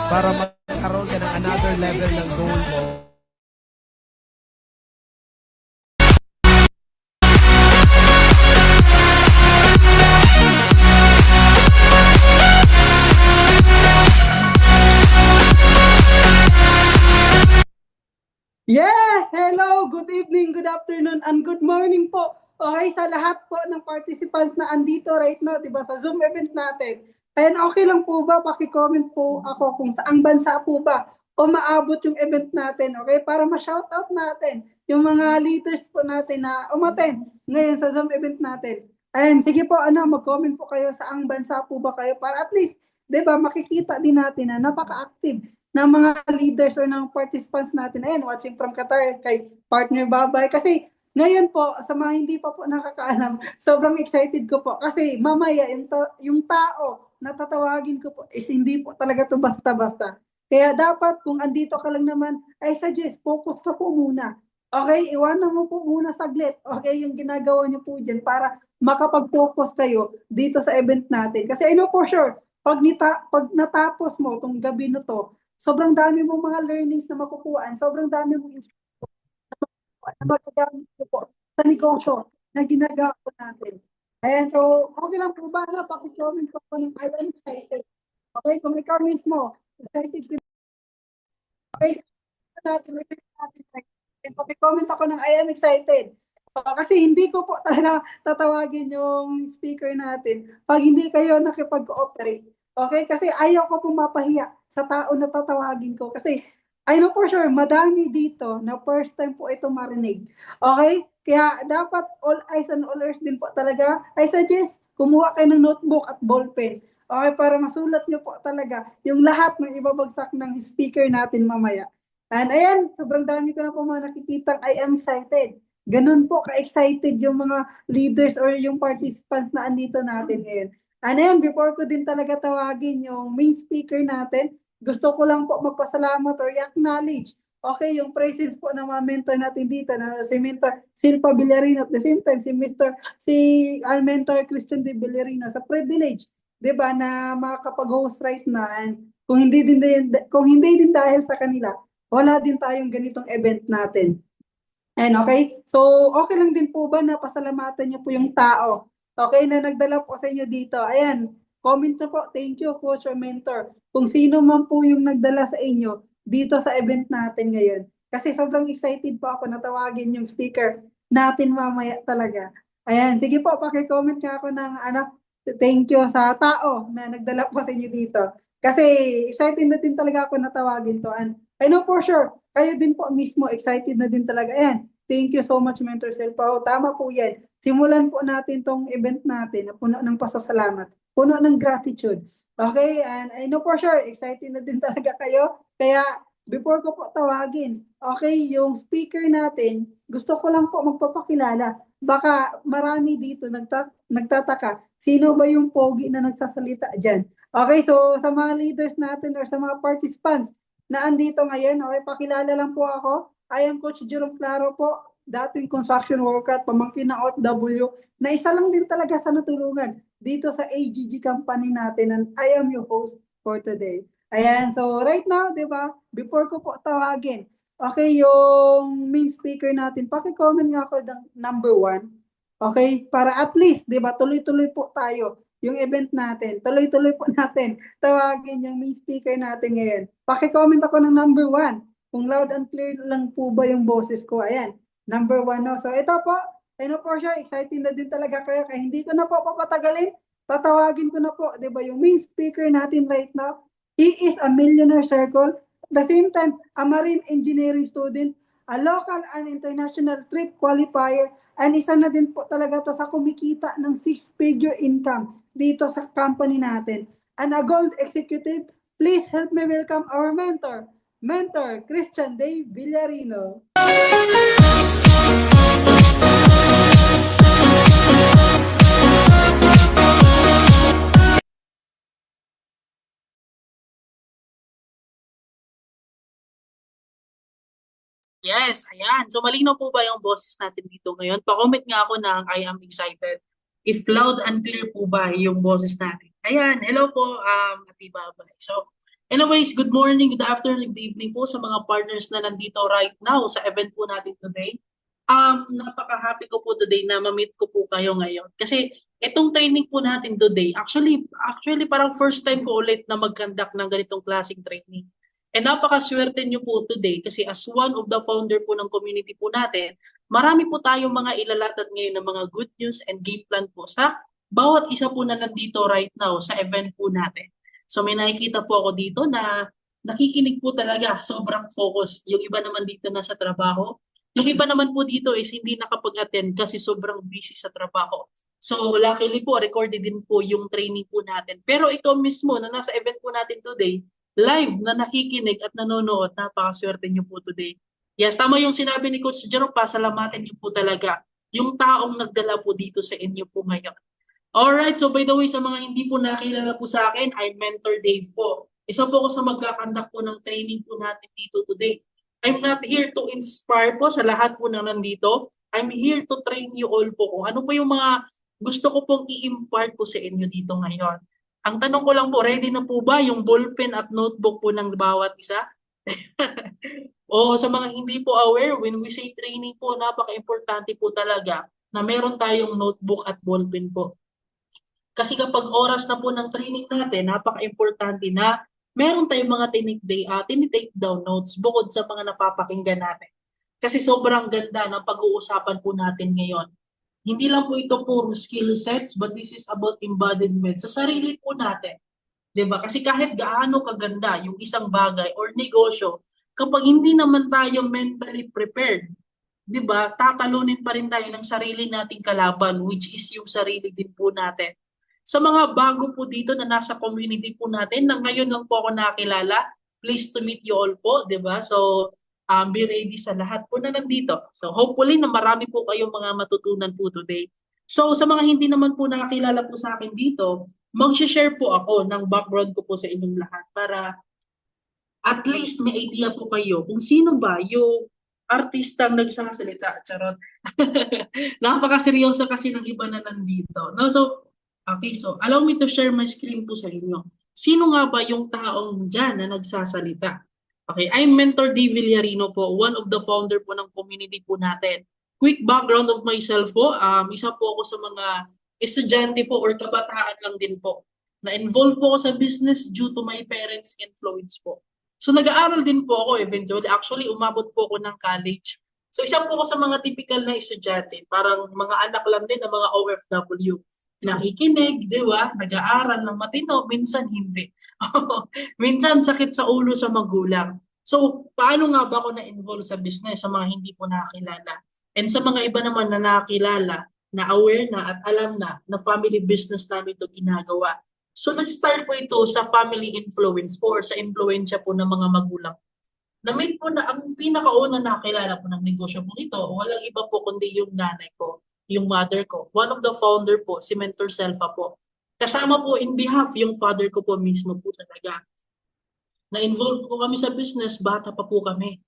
para magkaroon ka ng another level ng goal mo. Yes! Hello! Good evening, good afternoon, and good morning po. Okay, sa lahat po ng participants na andito right now, di ba, sa Zoom event natin. And okay lang po ba, paki-comment po ako kung saang bansa po ba umaabot yung event natin, okay? Para ma-shoutout natin yung mga leaders po natin na umattend ngayon sa Zoom event natin. And sige po, mag-comment po kayo saang bansa po ba kayo para at least, di ba, makikita din natin na napaka-active ng mga leaders or ng participants natin. Ayan, watching from Qatar kay partner Babay. Kasi ngayon po, sa mga hindi pa po nakakaalam, sobrang excited ko po. Kasi mamaya, yung tao na tatawagin ko po is hindi po talaga to basta-basta. Kaya dapat kung andito ka lang naman, I suggest, focus ka po muna. Okay, iwanan mo po muna saglit. Okay, yung ginagawa niyo po dyan para makapag-focus kayo dito sa event natin. Kasi I know for sure, pag natapos mo itong gabi na to, sobrang dami mong mga learnings na makukuhaan, sobrang dami mong na magagamit ko po sa negosyo na ginagawa po natin. Ayan, so okay lang po ba? Paki-comment po ako ng I am excited. Okay, kung may comments mo, excited ka. Okay, paki-comment ako ng I am excited. Kasi hindi ko po talaga tatawagin yung speaker natin pag hindi kayo nakipag-cooperate. Okay? Kasi ayaw ko pumapahiya sa tao na tatawagin ko. Kasi I know for sure, madami dito na first time po ito marinig. Okay? Kaya dapat all eyes and all ears din po talaga. I suggest, kumuha kayo ng notebook at ballpen. Okay? Para masulat nyo po talaga yung lahat ng ibabagsak ng speaker natin mamaya. And ayan, sobrang dami ko na po mga nakikitang I am excited. Ganun po ka-excited yung mga leaders or yung participants na andito natin ngayon. And ayan, before ko din talaga tawagin yung main speaker natin, gusto ko lang po magpasalamat or i-acknowledge yung presence po ng mga mentor natin dito na si Mentor Silpa Villarino at the same time si Mentor Christian de Villarino sa privilege, 'di ba, na makakapag-host right na, and kung hindi din dahil sa kanila, wala din tayong ganitong event natin. And okay? So, okay lang din po ba na pasalamatan niyo po yung tao, okay, na nagdala po sa inyo dito? Ayan, comment na po. Thank you, coach or mentor. Kung sino man po yung nagdala sa inyo dito sa event natin ngayon. Kasi sobrang excited po ako na tawagin yung speaker natin mamaya talaga. Ayan, sige po, paki-comment nga ako ng thank you sa tao na nagdala po sa inyo dito. Kasi excited na din talaga ako na tawagin to. And I know for sure, kayo din po mismo, excited na din talaga. Ayan, thank you so much, Mentor Selpao. Tama po yan. Simulan po natin tong event natin na puno ng pasasalamat, puno ng gratitude. Okay, and I know for sure, excited na din talaga kayo. Kaya, before ko po tawagin, okay, yung speaker natin, gusto ko lang po magpapakilala. Baka marami dito nagtataka, sino ba yung pogi na nagsasalita dyan? Okay, so sa mga leaders natin or sa mga participants, na andito ngayon. Okay, pakilala lang po ako. I am Coach Jerome Claro po, dating construction worker at pamangkin na OFW, na isa lang din talaga sa natulungan dito sa AGG company natin, and I am your host for today. Ayan, so right now, di ba, before ko po tawagin, okay, yung main speaker natin, paki-comment nga ako ng number 1. Okay, para at least, di ba, tuloy-tuloy po tayo yung event natin. Tuloy-tuloy po natin tawagin yung main speaker natin ngayon. Paki-comment ako ng number 1. Kung loud and clear lang po ba yung boses ko. Ayan, number 1. No? So ito po, I know for sure, excited na din talaga kayo. Kaya hindi ko na po papatagalin. Tatawagin ko na po, di ba, yung main speaker natin right now. He is a millionaire circle. At the same time, a marine engineering student, a local and international trip qualifier, and isa na din po talaga to sa kumikita ng 6-figure income dito sa company natin. And a gold executive, please help me welcome our Mentor Christian de Villarino. Yes, ayan. So malinaw po ba yung boses natin dito ngayon? Pa-comment nga ako ng I am excited. If loud and clear po ba yung boses natin? Ayan, hello po, Ati Babay. So, Anyways, good morning, good afternoon, good evening po sa mga partners na nandito right now sa event po natin today. Napaka-happy ko po today na ma-meet ko po kayo ngayon. Kasi itong training po natin today, actually parang first time ko ulit na mag-conduct ng ganitong klaseng training. And napaka-swerte nyo po today kasi as one of the founder po ng community po natin, marami po tayong mga ilalatad ngayon ng mga good news and game plan po sa bawat isa po na nandito right now sa event po natin. So may nakikita po ako dito na nakikinig po talaga, sobrang focus. Yung iba naman dito na sa trabaho. Yung iba naman po dito is hindi nakapag-attend kasi sobrang busy sa trabaho. So luckily po, recorded din po yung training po natin. Pero ikaw mismo na nasa event po natin today, live na nakikinig at nanonood, napakaswerte niyo po today. Yes, tama yung sinabi ni Coach Jerome, pasalamatan niyo po talaga yung taong nagdala po dito sa inyo po ngayon. Alright, so by the way, sa mga hindi po nakilala po sa akin, I'm Mentor Dave po. Isa po ako sa magkakandak po ng training po natin dito today. I'm not here to inspire po sa lahat po na nandito. I'm here to train you all po kung ano po yung mga gusto ko pong i-impart po sa inyo dito ngayon. Ang tanong ko lang po, ready na po ba yung ballpen at notebook po ng bawat isa? O sa mga hindi po aware, when we say training po, napaka-importante po talaga na meron tayong notebook at ballpen po. Kasi kapag oras na po ng training natin, napaka-importante na meron tayong mga tinitake down notes bukod sa mga napapakinggan natin. Kasi sobrang ganda ng pag-uusapan po natin ngayon. Hindi lang po ito puro skill sets, but this is about embodiment sa sarili po natin. 'Di ba? Kasi kahit gaano kaganda yung isang bagay or negosyo, kapag hindi naman tayo mentally prepared, 'di ba? Tatalunin pa rin tayo ng sarili nating kalaban, which is yung sarili din po natin. Sa mga bago po dito na nasa community po natin, na ngayon lang po ako nakilala, pleased to meet you all po, 'di ba? So, be ready sa lahat po na nandito. So, hopefully na marami po kayong mga matutunan po today. So, sa mga hindi naman po nakakilala po sa akin dito, mag-share po ako ng background ko po sa inyong lahat para at least may idea po kayo kung sino ba yung artistang nagsasalita. Charot. Napaka-seryoso kasi ng iba na nandito. No? So, okay, so allow me to share my screen po sa inyo. Sino nga ba yung taong dyan na nagsasalita? Okay, I'm Mentor D. Villarino po, one of the founder po ng community po natin. Quick background of myself po, isa po ako sa mga estudyante po or kabataan lang din po. Na-involve po ako sa business due to my parents' influence po. So nag-aaral din po ako eventually. Actually, umabot po ako ng college. So isa po ako sa mga typical na estudyante. Parang mga anak lang din ng mga OFW. Nakikinig, di ba? Nag-aaral ng matino, minsan hindi. Minsan sakit sa ulo sa magulang. So, paano nga ba ako na-involve sa business sa mga hindi po nakakilala? And sa mga iba naman na nakakilala, na aware na at alam na family business namin ito ginagawa. So, nag-start po ito sa family influence po or sa influensya po ng mga magulang. Na-meet po na ang pinakauna nakilala po ng negosyo po ito, walang iba po kundi yung nanay ko, yung mother ko. One of the founder po, si Mentor Selfa po. Kasama po in behalf yung father ko po mismo po talaga. Na-involve po kami sa business, bata pa po kami.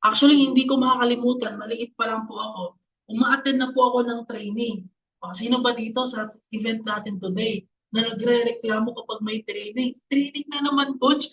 Actually, hindi ko makakalimutan, maliit pa lang po ako. Uma-attend na po ako ng training. Sino ba dito sa event natin today na nagre-reklamo kapag may training? Training na naman, coach.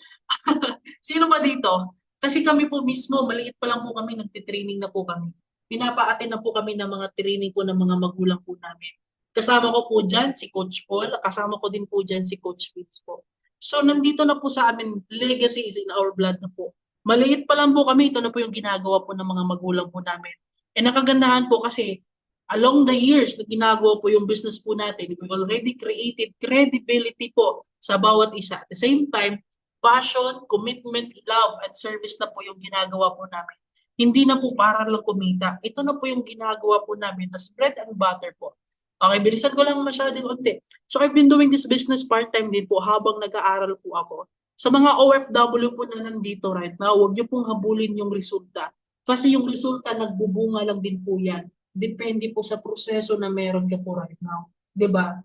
Sino ba dito? Kasi kami po mismo, maliit pa lang po kami, nagtitraining na po kami. Pinapa-attend na po kami ng mga training po ng mga magulang po namin. Kasama ko po dyan si Coach Paul, kasama ko din po dyan si Coach Vince po. So nandito na po sa amin, legacy is in our blood na po. Maliit pa lang po kami, ito na po yung ginagawa po ng mga magulang po namin. And nakagandahan po kasi along the years na ginagawa po yung business po natin, we already created credibility po sa bawat isa. At the same time, passion, commitment, love, and service na po yung ginagawa po namin. Hindi na po para lang kumita. Ito na po yung ginagawa po namin, tas bread and butter po. Okay, bilisan ko lang masyadong unti. So I've been doing this business part-time din po habang nag-aaral po ako. Sa mga OFW po na nandito right now, huwag niyo pong habulin yung resulta. Kasi yung resulta, nagbubunga lang din po yan. Depende po sa proseso na meron ka po right now. 'Di ba?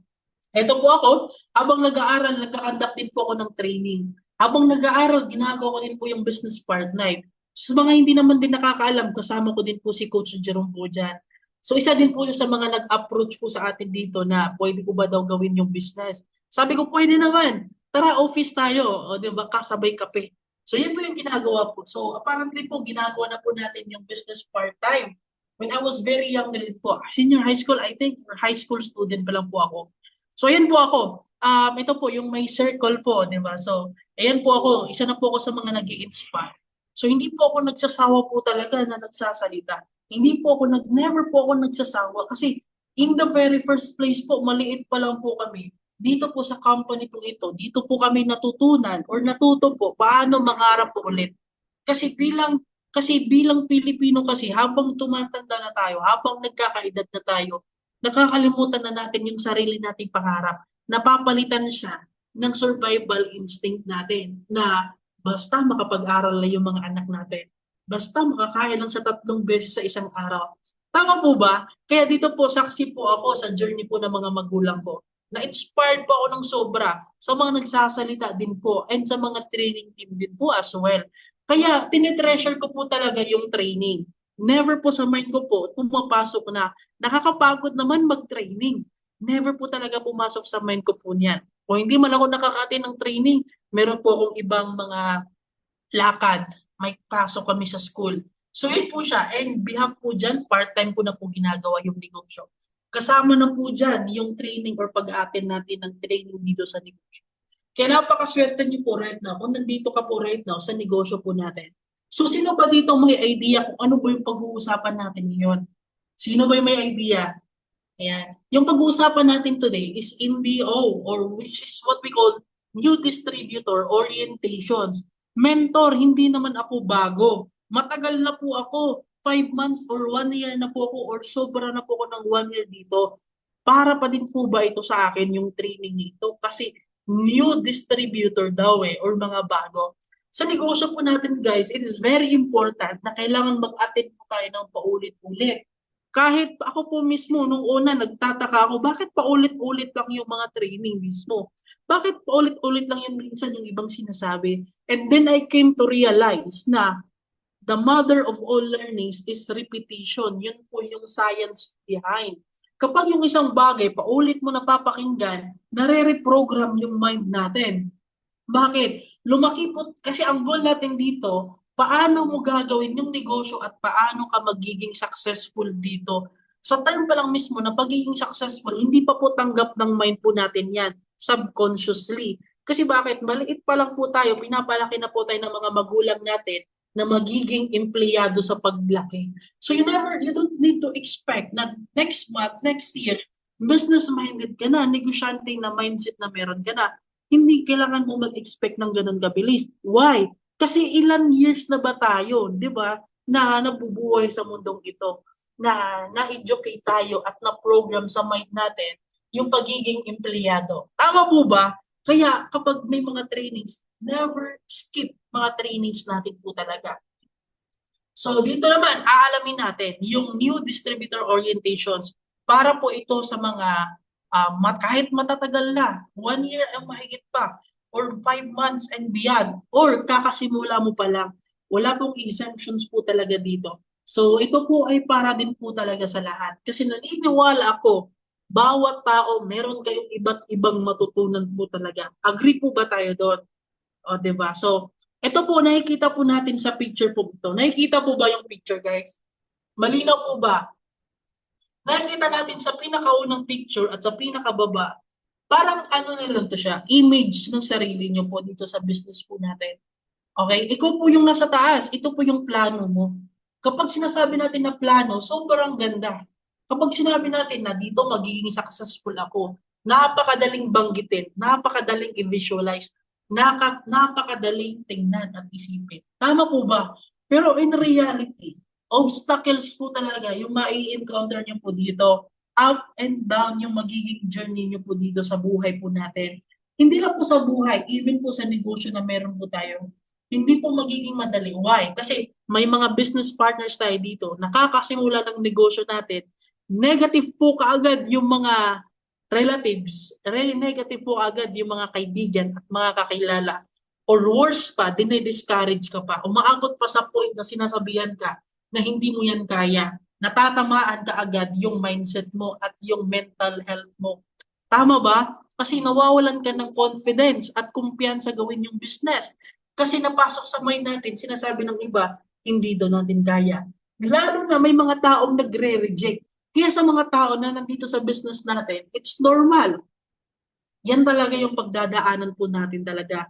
Ito po ako, habang nag-aaral, nagkakandak din po ako ng training. Habang nag-aaral, ginagawa ko din po yung business part-time. Sa mga hindi naman din nakakaalam, kasama ko din po si Coach Jerome po dyan. So isa din po yung sa mga nag-approach po sa atin dito na pwede ko ba daw gawin yung business. Sabi ko, pwede naman. tara office tayo, o di ba, kasabay kape. So yan po yung ginagawa po. So apparently po, ginagawa na po natin yung business part-time. When I was very young na rin po, senior high school, I think, or high school student pa lang po ako. So yan po ako. Ito po yung may circle po, di ba? So, ayan po ako, isa na po ako sa mga nag-i-inspire. So hindi po ako nagsasawa po talaga na nagsasalita. Hindi po ako never po ako nagsasawa kasi in the very first place po, maliit pa lang po kami. Dito po sa company po ito, dito po kami natutunan or natuto po paano mangarap po ulit. Kasi bilang Pilipino kasi habang tumatanda na tayo, habang nagkakaedad na tayo, nakakalimutan na natin yung sarili nating pangarap. Napapalitan siya ng survival instinct natin na basta makapag-aral na yung mga anak natin. Basta makakain lang sa 3 beses sa isang araw. Tama po ba? Kaya dito po, saksi po ako sa journey po ng mga magulang ko. Na-inspired po ako ng sobra sa mga nagsasalita din po and sa mga training team din po as well. Kaya tinitreasure ko po talaga yung training. Never po sa mind ko po pumapasok na nakakapagod naman mag-training. Never po talaga pumasok sa mind ko po niyan. Kung hindi man ako nakaka-attend ng training, meron po akong ibang mga lakad. May pasok kami sa school. So yun po siya. And behalf po dyan, part-time po na po ginagawa yung negosyo. Kasama na po dyan yung training or pag-attend natin ng training dito sa negosyo. Kaya napakaswerte niyo po right now kung nandito ka po right now sa negosyo po natin. So sino ba dito may idea kung ano ba yung pag-uusapan natin ngayon? Sino ba yung may idea? Ayan. Yung pag-uusapan natin today is NDO or which is what we call New Distributor Orientations. Mentor, hindi naman ako bago. Matagal na po ako. 5 months or 1 year na po ako or sobra na po ako ng 1 year dito. Para pa din po ba ito sa akin yung training nito? Kasi new distributor daw or mga bago. Sa negosyo po natin guys, it is very important na kailangan mag-attend po tayo ng paulit-ulit. Kahit ako po mismo, nung una nagtataka ako, bakit paulit-ulit lang yung mga training mismo? Bakit paulit-ulit lang yung minsan yung ibang sinasabi? And then I came to realize na the mother of all learnings is repetition. Yun po yung science behind. Kapag yung isang bagay, paulit mo napapakinggan, nare-reprogram yung mind natin. Bakit? Lumaki po, kasi ang goal natin dito, paano mo gagawin yung negosyo at paano ka magiging successful dito. Sa term pa lang mismo na pagiging successful, hindi pa po tanggap ng mind po natin yan, subconsciously. Kasi bakit? Maliit pa lang po tayo, pinapalaki na po tayo ng mga magulang natin na magiging empleyado sa paglaki. So you don't need to expect na next month, next year, business-minded ka na, negosyante na mindset na meron ka na. Hindi kailangan mo mag-expect ng ganun kabilis. Why? Kasi ilan years na ba tayo, di ba, na nabubuhay sa mundong ito, na na-educate tayo at na-program sa mind natin yung pagiging empleyado. Tama po ba? Kaya kapag may mga trainings, never skip mga trainings natin po talaga. So dito naman, aalamin natin yung new distributor orientations para po ito sa mga kahit matatagal na, 1 year ang mahigit pa, or 5 months and beyond, or kakasimula mo pa lang, wala pong exemptions po talaga dito. So ito po ay para din po talaga sa lahat. Kasi naniniwala ako, bawat tao meron kayong iba't ibang matutunan po talaga. Agree po ba tayo doon? O, diba? So, ito po, nakikita po natin sa picture po ito. Nakikita po ba yung picture, guys? Malinaw po ba? Nakikita natin sa pinakaunang picture at sa pinakababa, parang ano na lang to siya, image ng sarili nyo po dito sa business po natin. Okay? Ikaw po yung nasa taas. Ito po yung plano mo. Kapag sinasabi natin na plano, sobrang ganda. Kapag sinabi natin na dito magiging successful ako, napakadaling banggitin, napakadaling i-visualize, napakadaling tingnan at isipin. Tama po ba? Pero in reality, obstacles po talaga yung mai-encounter nyo po dito. Up and down yung magiging journey nyo po dito sa buhay po natin. Hindi lang po sa buhay, even po sa negosyo na meron po tayo. Hindi po magiging madali. Why? Kasi may mga business partners tayo dito, nakakasimula ng negosyo natin, negative po kaagad yung mga relatives, negative po agad yung mga kaibigan at mga kakilala. Or worse pa, dinidiscourage ka pa. Umaabot pa sa point na sinasabihan ka na hindi mo yan kaya. Natatamaan ka agad yung mindset mo at yung mental health mo. Tama ba? Kasi nawawalan ka ng confidence at kumpiyansa gawin yung business. Kasi napasok sa mind natin, sinasabi ng iba, hindi daw natin kaya. Lalo na may mga taong nagre-reject. Kaya sa mga tao na nandito sa business natin, it's normal. Yan talaga yung pagdadaanan po natin talaga.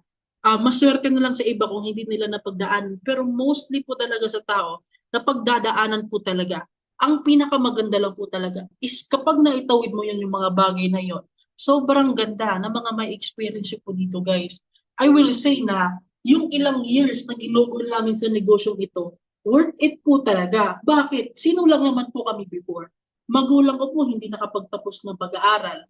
Maswerte na lang sa iba kung hindi nila napagdaan. Pero mostly po talaga sa tao, napagdadaanan po talaga. Ang pinakamaganda lang po talaga is kapag naitawid mo yan yung mga bagay na yon, sobrang ganda na mga may experience po dito guys. I will say na yung ilang years na ginugol namin sa negosyong ito, worth it po talaga. Bakit? Sino lang naman po kami before? Magulang ko po hindi nakapagtapos ng pag-aaral.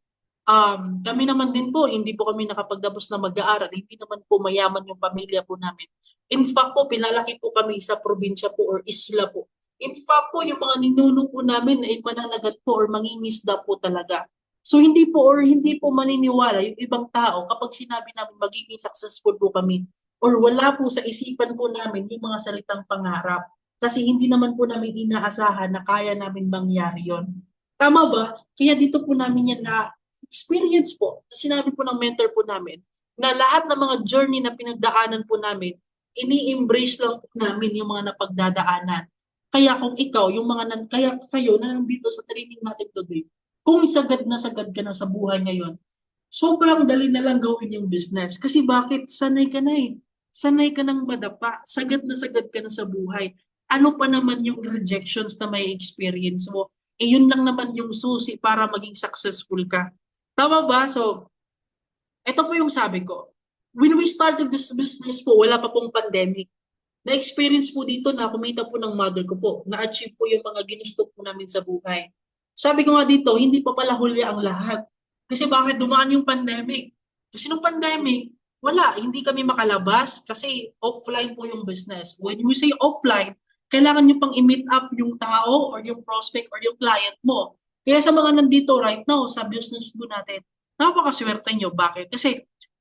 Kami naman din po, hindi po kami nakapagtapos na mag-aaral. Hindi naman po mayaman yung pamilya po namin. In fact po, pinalaki po kami sa probinsya po or isla po. In fact po, yung mga ninuno po namin ay mananagat po or mangingisda po talaga. So hindi po maniniwala yung ibang tao kapag sinabi namin magiging successful po kami or wala po sa isipan po namin yung mga salitang pangarap. Kasi hindi naman po namin inaasahan na kaya namin mangyari yon. Tama ba? Kaya dito po namin yan na experience po, na sinabi po ng mentor po namin, na lahat ng mga journey na pinagdaanan po namin, ini-embrace lang po namin yung mga napagdadaanan. Kaya kung ikaw, kaya kayo na nandito sa training natin today, kung sagad ka na sa buhay ngayon, sobrang dali na lang gawin yung business. Kasi bakit? Sanay ka na eh. Sanay ka ng madapa. Sagad ka na sa buhay. Ano pa naman yung rejections na may experience mo? Eh yun lang naman yung susi para maging successful ka. Tama ba? So, ito po yung sabi ko. When we started this business po, wala pa pong pandemic. Na-experience po dito na kumita po ng mother ko po. Na-achieve po yung mga ginusto po namin sa buhay. Sabi ko nga dito, hindi pa pala hulya ang lahat. Kasi bakit dumaan yung pandemic? Kasi nung pandemic, wala, hindi kami makalabas kasi offline po yung business. When you say offline, kailangan nyo pang i-meet up yung tao or yung prospect or yung client mo. Kaya sa mga nandito right now sa business po natin, napakaswerte nyo. Bakit? Kasi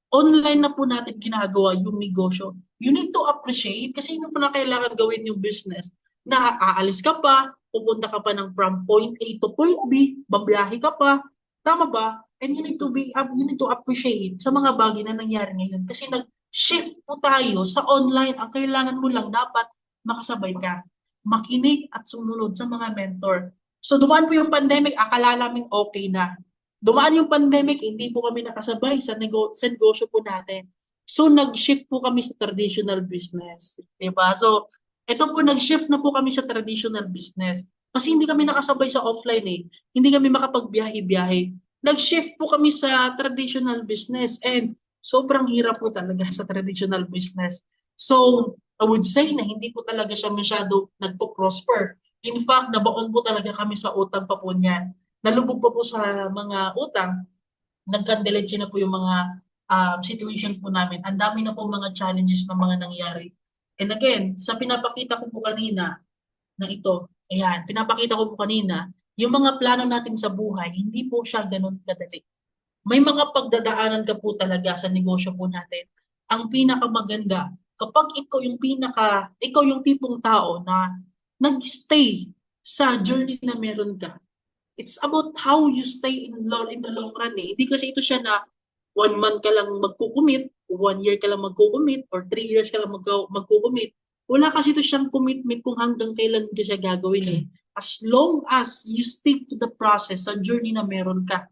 online na po natin ginagawa yung negosyo. You need to appreciate kasi hindi mo na kailangan gawin yung business na aalis ka pa, pupunta ka pa ng from point A to point B, babiyahe ka pa. Tama ba? And you need to appreciate sa mga bagay na nangyari ngayon kasi nag-shift po tayo sa online. Ang kailangan mo lang dapat makasabay ka, makinig at sumunod sa mga mentor. So dumaan po yung pandemic, akala namin okay na. Dumaan yung pandemic, hindi po kami nakasabay sa negosyo po natin. So nag-shift po kami sa traditional business. Diba? So ito po, nag-shift na po kami sa traditional business. Kasi hindi kami nakasabay sa offline eh. Hindi kami makapagbiyahe-biyahe. Nag-shift po kami sa traditional business and sobrang hirap po talaga sa traditional business. So, I would say na hindi po talaga siya masyado nagpo-prosper. In fact, nabaon po talaga kami sa utang pa po niyan. Nalubog pa po sa mga utang, nagkandeletse na po yung mga situation po namin. Ang dami na po mga challenges na mga nangyari. And again, sa pinapakita ko po kanina na ito, ayan, pinapakita ko po kanina, yung mga plano natin sa buhay, hindi po siya ganun kadali. May mga pagdadaanan ka po talaga sa negosyo po natin. Ang pinakamaganda, kapag ikaw yung tipong tao na nag-stay sa journey na meron ka, it's about how you stay in the long run eh. Hindi kasi ito siya na 1 month ka lang magkukumit, 1 year ka lang magkukumit, or 3 years ka lang magkukumit. Wala kasi ito siyang commitment kung hanggang kailan ka siya gagawin eh. As long as you stick to the process, sa journey na meron ka.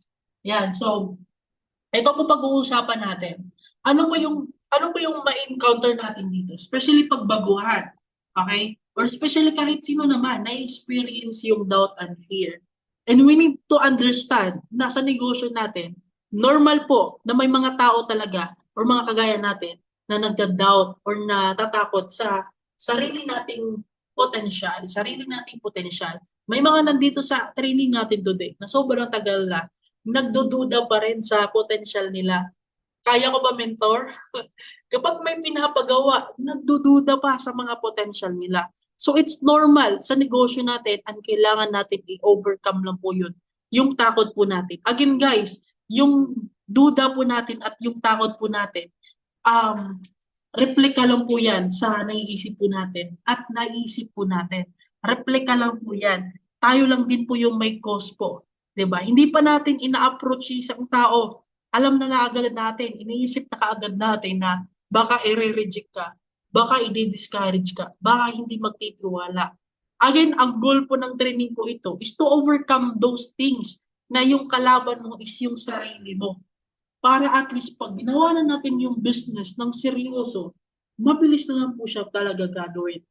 Yan, so, ito po pag-uusapan natin. Ano ba yung ma-encounter natin dito? Especially pag baguhan. Okay? Or especially kahit sino naman, na-experience yung doubt and fear. And we need to understand na sa negosyo natin, normal po na may mga tao talaga or mga kagaya natin na nagda-doubt or natatakot sa sarili nating potential. May mga nandito sa training natin today na sobrang tagal na, nagdududa pa rin sa potential nila. Kaya ko ba, mentor? Kapag may pinapagawa, nagdududa pa sa mga potential nila. So it's normal sa negosyo natin and kailangan natin i-overcome lang po yun. Yung takot po natin. Again guys, yung duda po natin at yung takot po natin, replika lang po yan sa naiisip po natin at naiisip po natin. Replika lang po yan. Tayo lang din po yung may cause po. 'Di ba? Hindi pa natin ina-approach isang tao. alam na agad natin, iniisip na kaagad natin na baka i-reject ka, baka i-discourage ka, baka hindi magtitiwala. Again, ang goal po ng training ko ito is to overcome those things na yung kalaban mo is yung sarili mo. Para at least pag ginawa na natin yung business ng seryoso, mabilis na lang po siya talaga gagawin.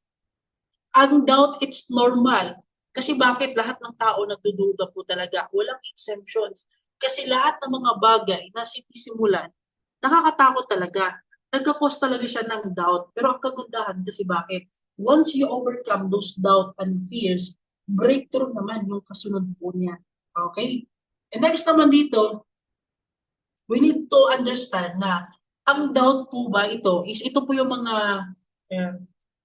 Ang doubt, it's normal. Kasi bakit lahat ng tao nagdududa po talaga? Walang exemptions. Kasi lahat ng mga bagay na sinisimulan, nakakatakot talaga. Nagka-cause talaga siya ng doubt. Pero ang kagandahan kasi bakit? Once you overcome those doubt and fears, breakthrough naman yung kasunod po niya. Okay? And next naman dito, we need to understand na ang doubt po ba ito is ito po yung mga eh,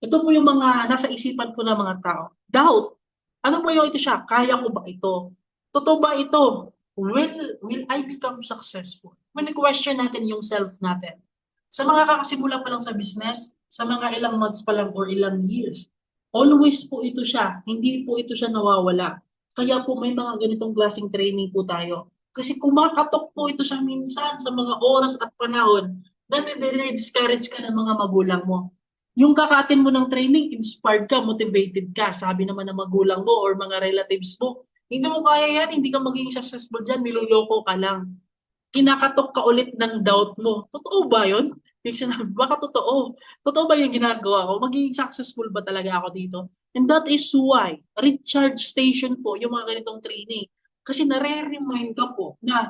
ito po yung mga nasa isipan po ng mga tao. Doubt. Ano po yung ito siya? Kaya ko ba ito? Totoo ba ito? Will I become successful? When question natin yung self natin. Sa mga kakasimula pa lang sa business, sa mga ilang months pa lang or ilang years, always po ito siya. Hindi po ito siya nawawala. Kaya po may mga ganitong klaseng training po tayo. Kasi kumakatok po ito siya minsan sa mga oras at panahon na nire-discourage ka ng mga magulang mo. Yung kakatin mo ng training, inspired ka, motivated ka. Sabi naman ng magulang mo or mga relatives mo, hindi mo kaya yan, hindi ka magiging successful dyan, niloloko ka lang. Kinakatok ka ulit ng doubt mo. Totoo ba yun? Yung sinabi, baka totoo. Totoo ba yung ginagawa ko? Magiging successful ba talaga ako dito? And that is why, recharge station po, yung mga ganitong training. Kasi nare-remind ka po na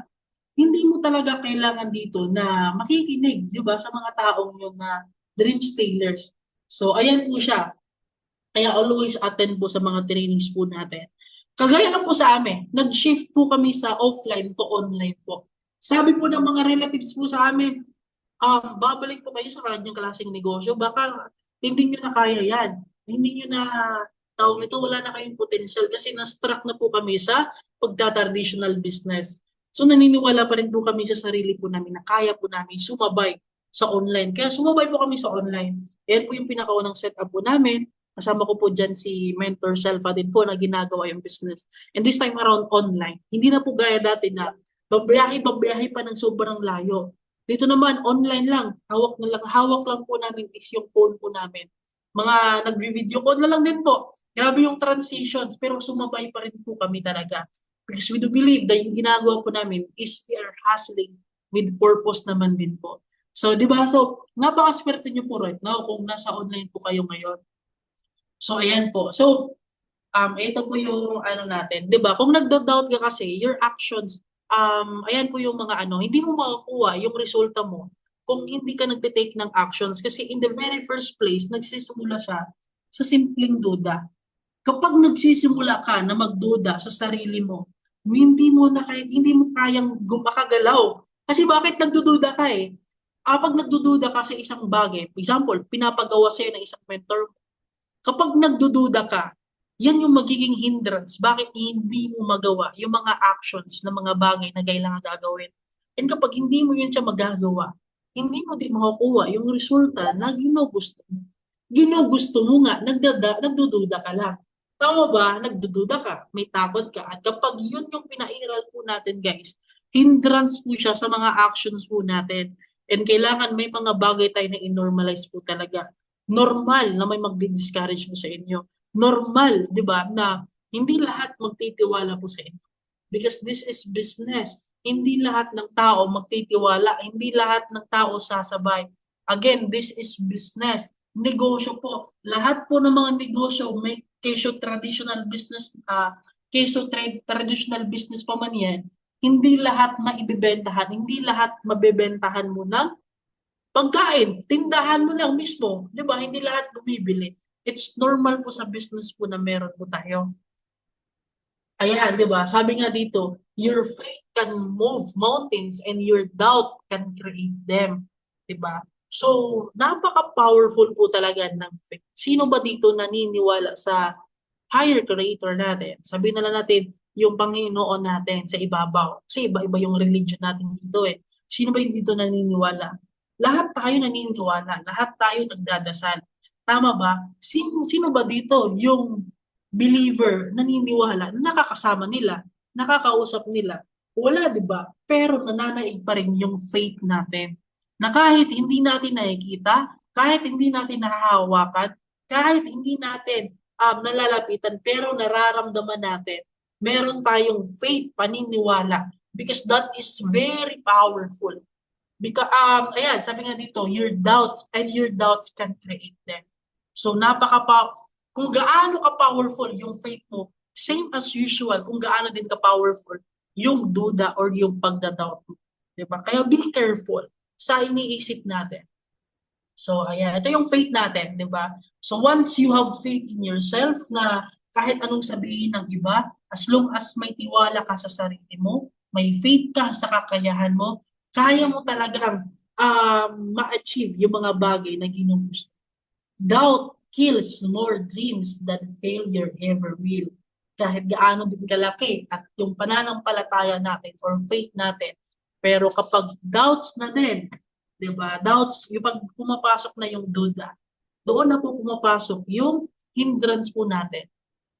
hindi mo talaga kailangan dito na makikinig, di ba, sa mga taong yun na dream stealers. So, ayan po siya. Kaya always attend po sa mga trainings po natin. Kagaya lang po sa amin, nag-shift po kami sa offline to online po. Sabi po ng mga relatives po sa amin, babalik po kayo sa kanyang klaseng negosyo, baka hindi nyo na kaya yan. Hindi nyo na, tawag nito, wala na kayong potential kasi na-struck na po kami sa pagta-traditional business. So naniniwala pa rin po kami sa sarili po namin na kaya po namin sumabay sa online. Kaya sumabay po kami sa online. Yan po yung pinakaunang setup po namin. Kasama ko po dyan si Mentor Selfa din po na ginagawa yung business. And this time around online. Hindi na po gaya dati na babiyahe pa ng sobrang layo. Dito naman, online lang. Hawak lang po namin is yung phone po namin. Mga nagvi-video call na lang din po. Grabe yung transitions, pero sumabay pa rin po kami talaga. Because we do believe that yung ginagawa po namin is we are hustling with purpose naman din po. So, di ba? So, napaka-swerte nyo po right now kung nasa online po kayo ngayon. So, ayan po. So, ito po yung ano natin. 'Di ba? Kung nagda-doubt ka kasi, your actions, ayan po yung mga ano, hindi mo makukuha yung resulta mo kung hindi ka nagte-take ng actions. Kasi in the very first place, nagsisimula siya sa simpleng duda. Kapag nagsisimula ka na magduda sa sarili mo, hindi mo kayang makagalaw. Kasi bakit nagdududa ka eh? Pag nagdududa ka sa isang bagay, for example, pinapagawa sa'yo ng isang mentor, kapag nagdududa ka, yan yung magiging hindrance. Bakit hindi mo magawa yung mga actions na mga bagay na kailangan gagawin? And kapag hindi mo yun siya magagawa, hindi mo din makukuha yung resulta na ginugusto mo. Ginugusto mo nga, nagdududa ka lang. Tama ba? Nagdududa ka, may takot ka. At kapag yun yung pinairal po natin guys, hindrance po siya sa mga actions po natin. And kailangan may mga bagay tayo na i-normalize po talaga. Normal na may magdi-discourage mo sa inyo. Normal, di ba, na hindi lahat magtitiwala po sa inyo. Because this is business. Hindi lahat ng tao magtitiwala. Hindi lahat ng tao sasabay. Again, this is business. Negosyo po. Lahat po ng mga negosyo, may traditional business, traditional business pa man yan, hindi lahat maibibentahan, hindi lahat mabebentahan mo ng pagkain, tindahan mo lang mismo, 'di ba? Hindi lahat bumibili. It's normal po sa business po na meron po tayo. Ayan, 'di ba? Sabi nga dito, your faith can move mountains and your doubt can create them, 'di ba? So, napaka-powerful po talaga ng faith. Sino ba dito naniniwala sa higher creator natin? Sabihin na lang natin, yung Panginoon natin sa ibabaw. Kasi iba-iba yung religion natin dito eh. Sino ba yung dito naniniwala? Lahat tayo naniniwala, lahat tayo nagdadasal. Tama ba? Sino ba dito yung believer, naniniwala, nakakasama nila, nakakausap nila, Wala, di ba? Pero nananaig pa rin yung faith natin. Na kahit hindi natin nakikita, kahit hindi natin nahahawakan, kahit hindi natin nalalapitan, pero nararamdaman natin, meron tayong faith, paniniwala. Because that is very powerful. Because, ayan, sabi nga dito, your doubts can create them. So, kung gaano ka-powerful yung faith mo, same as usual, kung gaano din ka-powerful yung duda or yung pagdadoubt mo. Diba? Kaya be careful sa iniisip natin. So, ayan, ito yung faith natin, di ba? So, once you have faith in yourself na kahit anong sabihin ng iba, as long as may tiwala ka sa sarili mo, may faith ka sa kakayahan mo, kaya mo talagang ma-achieve yung mga bagay na ginugusto. Doubt kills more dreams than failure ever will. Kahit gaano din kalaki at yung pananampalataya natin or faith natin. Pero kapag doubts na din, di ba? Doubts, yung pag pumapasok na yung duda, doon na po pumapasok yung hindrance po natin.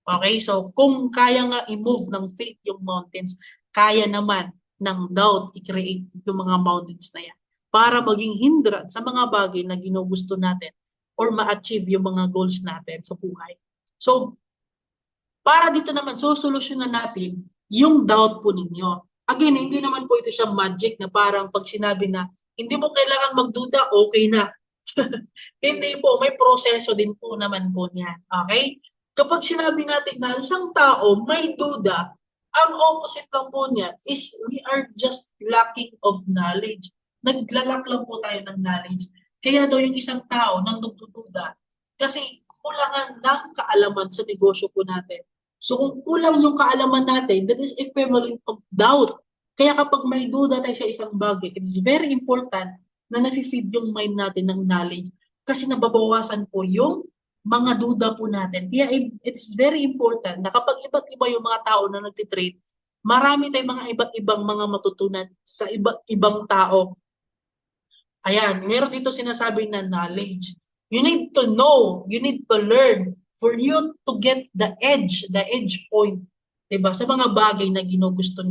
Okay? So, kung kaya nga i-move ng faith yung mountains, kaya naman ng doubt i-create yung mga mountains na yan para maging hindrance sa mga bagay na ginugusto natin or ma-achieve yung mga goals natin sa buhay. So, para dito naman, sosolusyonan natin yung doubt po ninyo. Again, hindi naman po ito siya magic na parang pag sinabi na hindi mo kailangan magduda, okay na. Hindi po, may proseso din po naman po niyan. Okay? Kapag sinabi natin na isang tao may duda, ang opposite lang po niya is we are just lacking of knowledge. Naglalak lang po tayo ng knowledge. Kaya daw yung isang tao nang nagdududa kasi kulangan ng kaalaman sa negosyo po natin. So kung kulang yung kaalaman natin, that is equivalent of doubt. Kaya kapag may duda tayo sa isang bagay, it's very important na nafe-feed yung mind natin ng knowledge kasi nababawasan po yung mga duda po natin. Kaya it's very important na kapag iba't iba yung mga tao na nagtitrade, marami tayong mga iba't ibang mga matutunan sa iba't ibang tao. Ayan, meron dito sinasabi na knowledge. You need to know, you need to learn for you to get the edge point, 'di ba? Sa mga bagay na ginugusto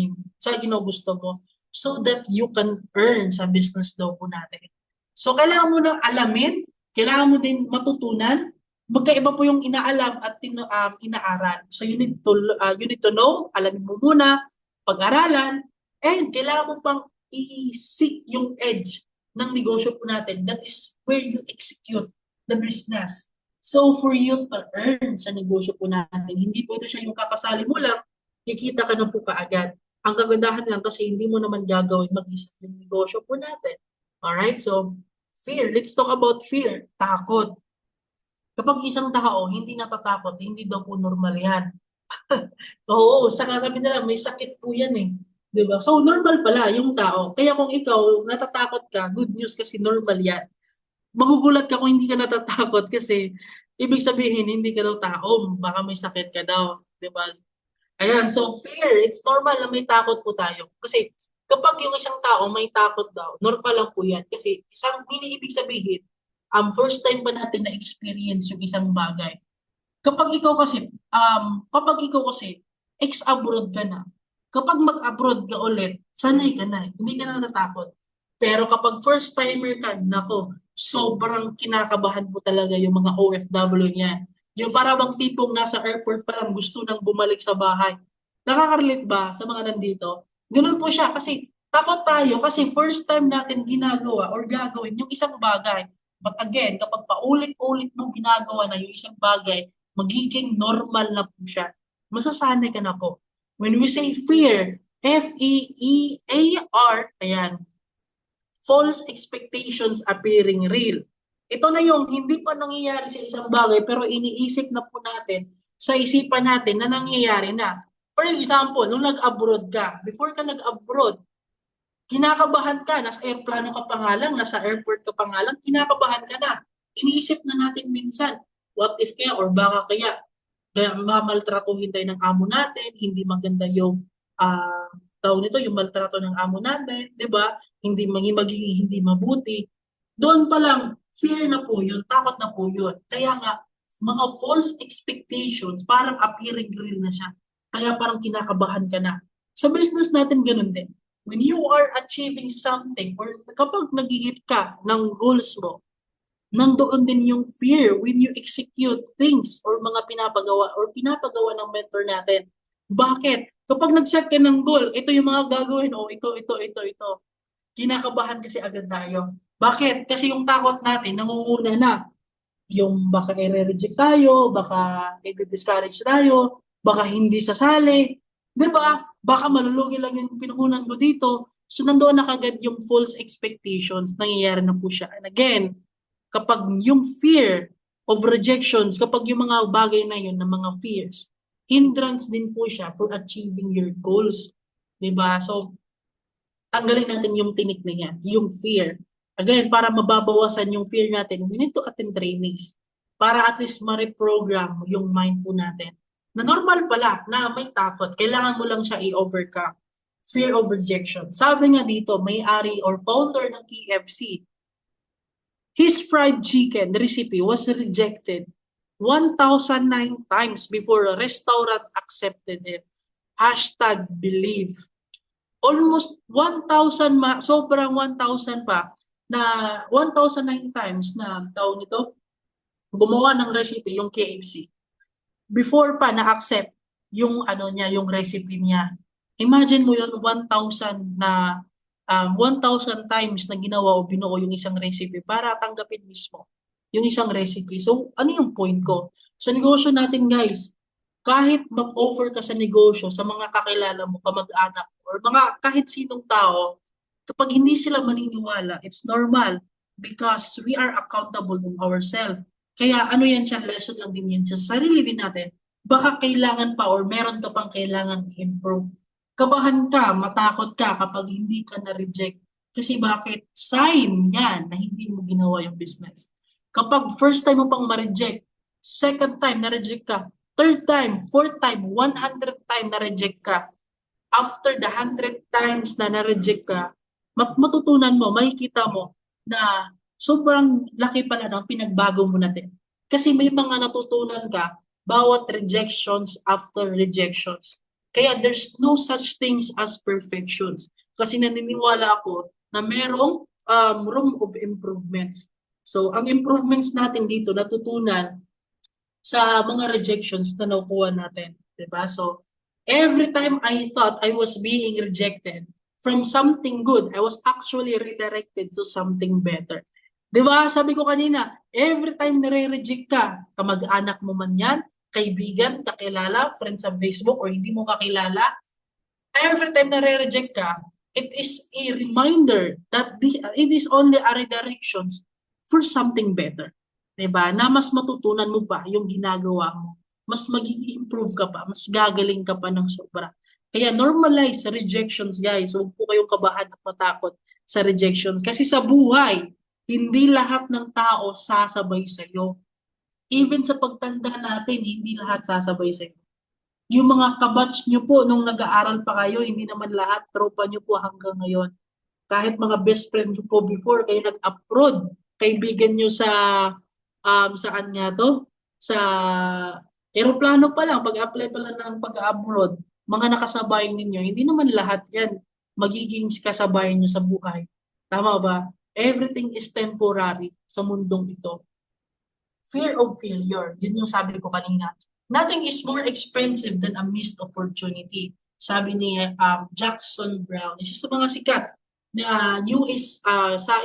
mo so that you can earn sa business daw po natin. So kailangan mo nang alamin, kailangan mo din matutunan. Magkaiba po yung inaalam at inaaral. So you need to know, alamin mo muna, pag-aralan, and kailangan mo pang i-seek yung edge ng negosyo po natin. That is where you execute the business. So for you to earn sa negosyo po natin, hindi po ito siya yung kakasali mo lang, kikita ka na po kaagad. Ang kagandahan lang kasi hindi mo naman gagawin mag-isa yung negosyo po natin. Alright, so fear. Let's talk about fear. Takot. Kapag isang tao hindi natatakot, hindi daw po normal yan. Oo, saka sabi nila may sakit po yan eh. Diba? So normal pala yung tao. Kaya kung ikaw natatakot ka, good news kasi normal yan. Magugulat ka kung hindi ka natatakot kasi ibig sabihin hindi ka daw tao, baka may sakit ka daw. Diba? Ayan, so fear, it's normal na may takot po tayo. Kasi kapag yung isang tao may takot daw, normal lang po yan. Kasi ibig sabihin, first time pa natin na-experience yung isang bagay. Kapag ikaw kasi ex-abroad ka na, kapag mag-abroad ka ulit, sanay ka na, hindi ka na natatakot. Pero kapag first timer ka, nako, sobrang kinakabahan po talaga yung mga OFW niyan. Yung parang tipong nasa airport pa lang gusto nang bumalik sa bahay. Nakaka-relate ba sa mga nandito? Ganun po siya kasi takot tayo kasi first time natin ginagawa or gagawin yung isang bagay. But again, kapag paulit-ulit mong ginagawa na yung isang bagay, magiging normal na po siya. Masasanay ka na po. When we say fear, F-E-E-A-R, ayan, false expectations appearing real. Ito na yung hindi pa nangyayari sa isang bagay pero iniisip na po natin sa isipan natin na nangyayari na. For example, nung nag-abroad ka, before ka nag-abroad, kinakabahan ka, nasa airplano ka pa nga lang, nasa airport ka pa nga lang, kinakabahan ka na. Iniisip na natin minsan, what if kaya or baka kaya mamaltratuhin tayo ng amo natin, hindi maganda yung yung maltrato ng amo natin, 'di ba? Magiging hindi mabuti. Doon pa lang fear na po 'yun, takot na po 'yun. Kaya nga mga false expectations parang appearing real na siya. Kaya parang kinakabahan ka na. Sa business natin ganun din. When you are achieving something or kapag nag-hit ka ng goals mo, nandoon din yung fear when you execute things or mga pinapagawa ng mentor natin. Bakit? Kapag nag-set ka ng goal, ito yung mga gagawin, ito. Kinakabahan kasi agad tayo. Bakit? Kasi yung takot natin, nangunguna na. Yung baka i-reject tayo, baka i-discourage tayo, baka hindi sasali. Di ba? Baka malulugi lang yung pinuhunan ko dito. So nandoon na kagad yung false expectations, nangyayari na po siya. And again, kapag yung fear of rejections, kapag yung mga bagay na yun, ng mga fears, hindrance din po siya for achieving your goals. Diba? So, tanggalin natin yung tinik na yan, yung fear. Again, para mababawasan yung fear natin, we need to attend trainings para at least ma-reprogram yung mind po natin. Na normal pala na may takot, kailangan mo lang siya i-overcome. Fear of rejection. Sabi nga dito, may-ari or founder ng KFC, his fried chicken recipe was rejected 1,009 times before a restaurant accepted it. #believe. Almost 1,000, sobrang 1,000 pa, na 1,009 times na tao nito, gumawa ng recipe, yung KFC. Before pa na-accept yung ano niya, yung recipe niya. Imagine mo yun, 1,000 times na ginawa o binuo yung isang recipe para tanggapin mismo yung isang recipe. So, ano yung point ko? Sa negosyo natin, guys, kahit mag-offer ka sa negosyo sa mga kakilala mo, kamag-anak, or mga kahit sinong tao, kapag hindi sila maniniwala, it's normal because we are accountable to ourselves. Kaya ano yan siya, lesson lang din yan siya sa sarili din natin. Baka kailangan pa or meron ka pang kailangan i-improve. Kabahan ka, matakot ka kapag hindi ka na-reject. Kasi bakit? Sign yan na hindi mo ginawa yung business. Kapag first time mo pang ma-reject, second time na-reject ka, third time, fourth time, 100 time na-reject ka, after the 100 times na na-reject ka, matutunan mo, makikita mo na sobrang laki pala ng pinagbago mo natin. Kasi may mga natutunan ka bawat rejections after rejections. Kaya there's no such things as perfections. Kasi naniniwala ako na merong room of improvements. So, ang improvements natin dito natutunan sa mga rejections na nakuha natin. Diba? So, every time I thought I was being rejected from something good, I was actually redirected to something better. Diba? Sabi ko kanina, every time nare-reject ka, kamag-anak mo man yan, kaibigan, kakilala, friend sa Facebook, or hindi mo kakilala, every time nare-reject ka, it is a reminder that it is only a redirection for something better. Diba? Na mas matutunan mo pa yung ginagawa mo. Mas mag-improve ka pa, mas gagaling ka pa ng sobra. Kaya normalize sa rejections, guys. Huwag po kayong kabahan at matakot sa rejections. Kasi sa buhay, hindi lahat ng tao sasabay sa'yo. Even sa pagtanda natin, hindi lahat sasabay sa'yo. Yung mga kabatch nyo po nung nag-aaral pa kayo, hindi naman lahat tropa nyo po hanggang ngayon. Kahit mga best friend nyo po before kayo nag-abroad, kaibigan nyo sa saan nga to? Sa aeroplano pa lang, pag-apply pa lang ng pag-abroad, mga nakasabay ninyo, hindi naman lahat yan magiging kasabay nyo sa buhay. Tama ba? Everything is temporary sa mundong ito. Fear of failure, yun yung sabi ko kanina. Nothing is more expensive than a missed opportunity. Sabi ni Jackson Brown, isa sa mga sikat na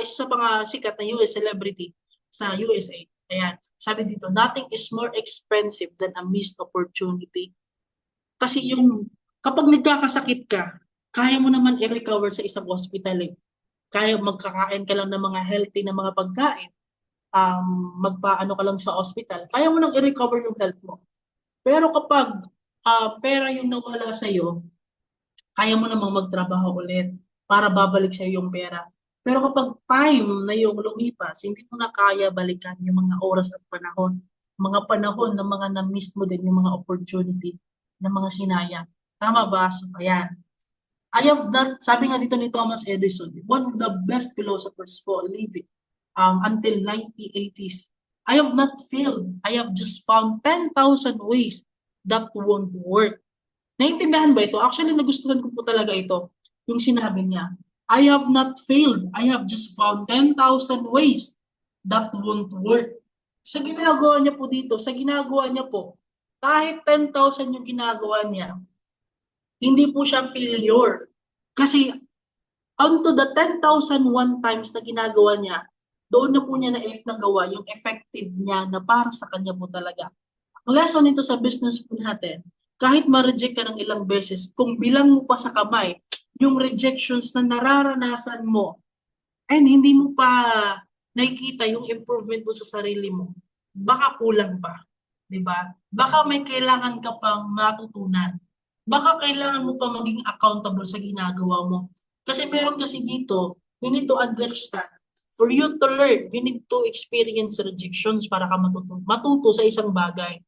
isa sa mga sikat na US celebrity sa USA. Ayan, sabi dito, nothing is more expensive than a missed opportunity. Kasi kapag nagkakasakit ka, kaya mo naman i-recover sa isang hospital eh. Kaya magkakain ka lang ng mga healthy na mga pagkain. Magpaano ka lang sa hospital, kaya mo nang i-recover yung health mo. Pero kapag pera yung nawala sa'yo, kaya mo namang magtrabaho ulit para babalik sa'yo yung pera. Pero kapag time na yung lumipas, hindi mo na kaya balikan yung mga oras at panahon. Mga panahon na mga na-miss mo din yung mga opportunity na mga sinayang. Tama ba? So, ayan. Sabi nga dito ni Thomas Edison, one of the best philosophers po living until 1980s. I have not failed. I have just found 10,000 ways that won't work. Naintindihan ba ito? Actually, nagustuhan ko po talaga ito. Yung sinabi niya, I have not failed. I have just found 10,000 ways that won't work. Sa ginagawa niya po dito, sa ginagawa niya po, kahit 10,000 yung ginagawa niya, hindi po siya failure. Kasi onto the 10,001 times na ginagawa niya, doon na po niya nagawa yung effective niya na para sa kanya po talaga. Ang lesson nito sa business po natin, kahit ma-reject ka ng ilang beses, kung bilang mo pa sa kamay, yung rejections na nararanasan mo, and hindi mo pa nakikita yung improvement mo sa sarili mo, baka kulang pa. Diba? Baka may kailangan ka pang matutunan. Baka kailangan mo pa maging accountable sa ginagawa mo. Kasi meron kasi dito, you need to understand. For you to learn, you need to experience rejections para ka matuto sa isang bagay.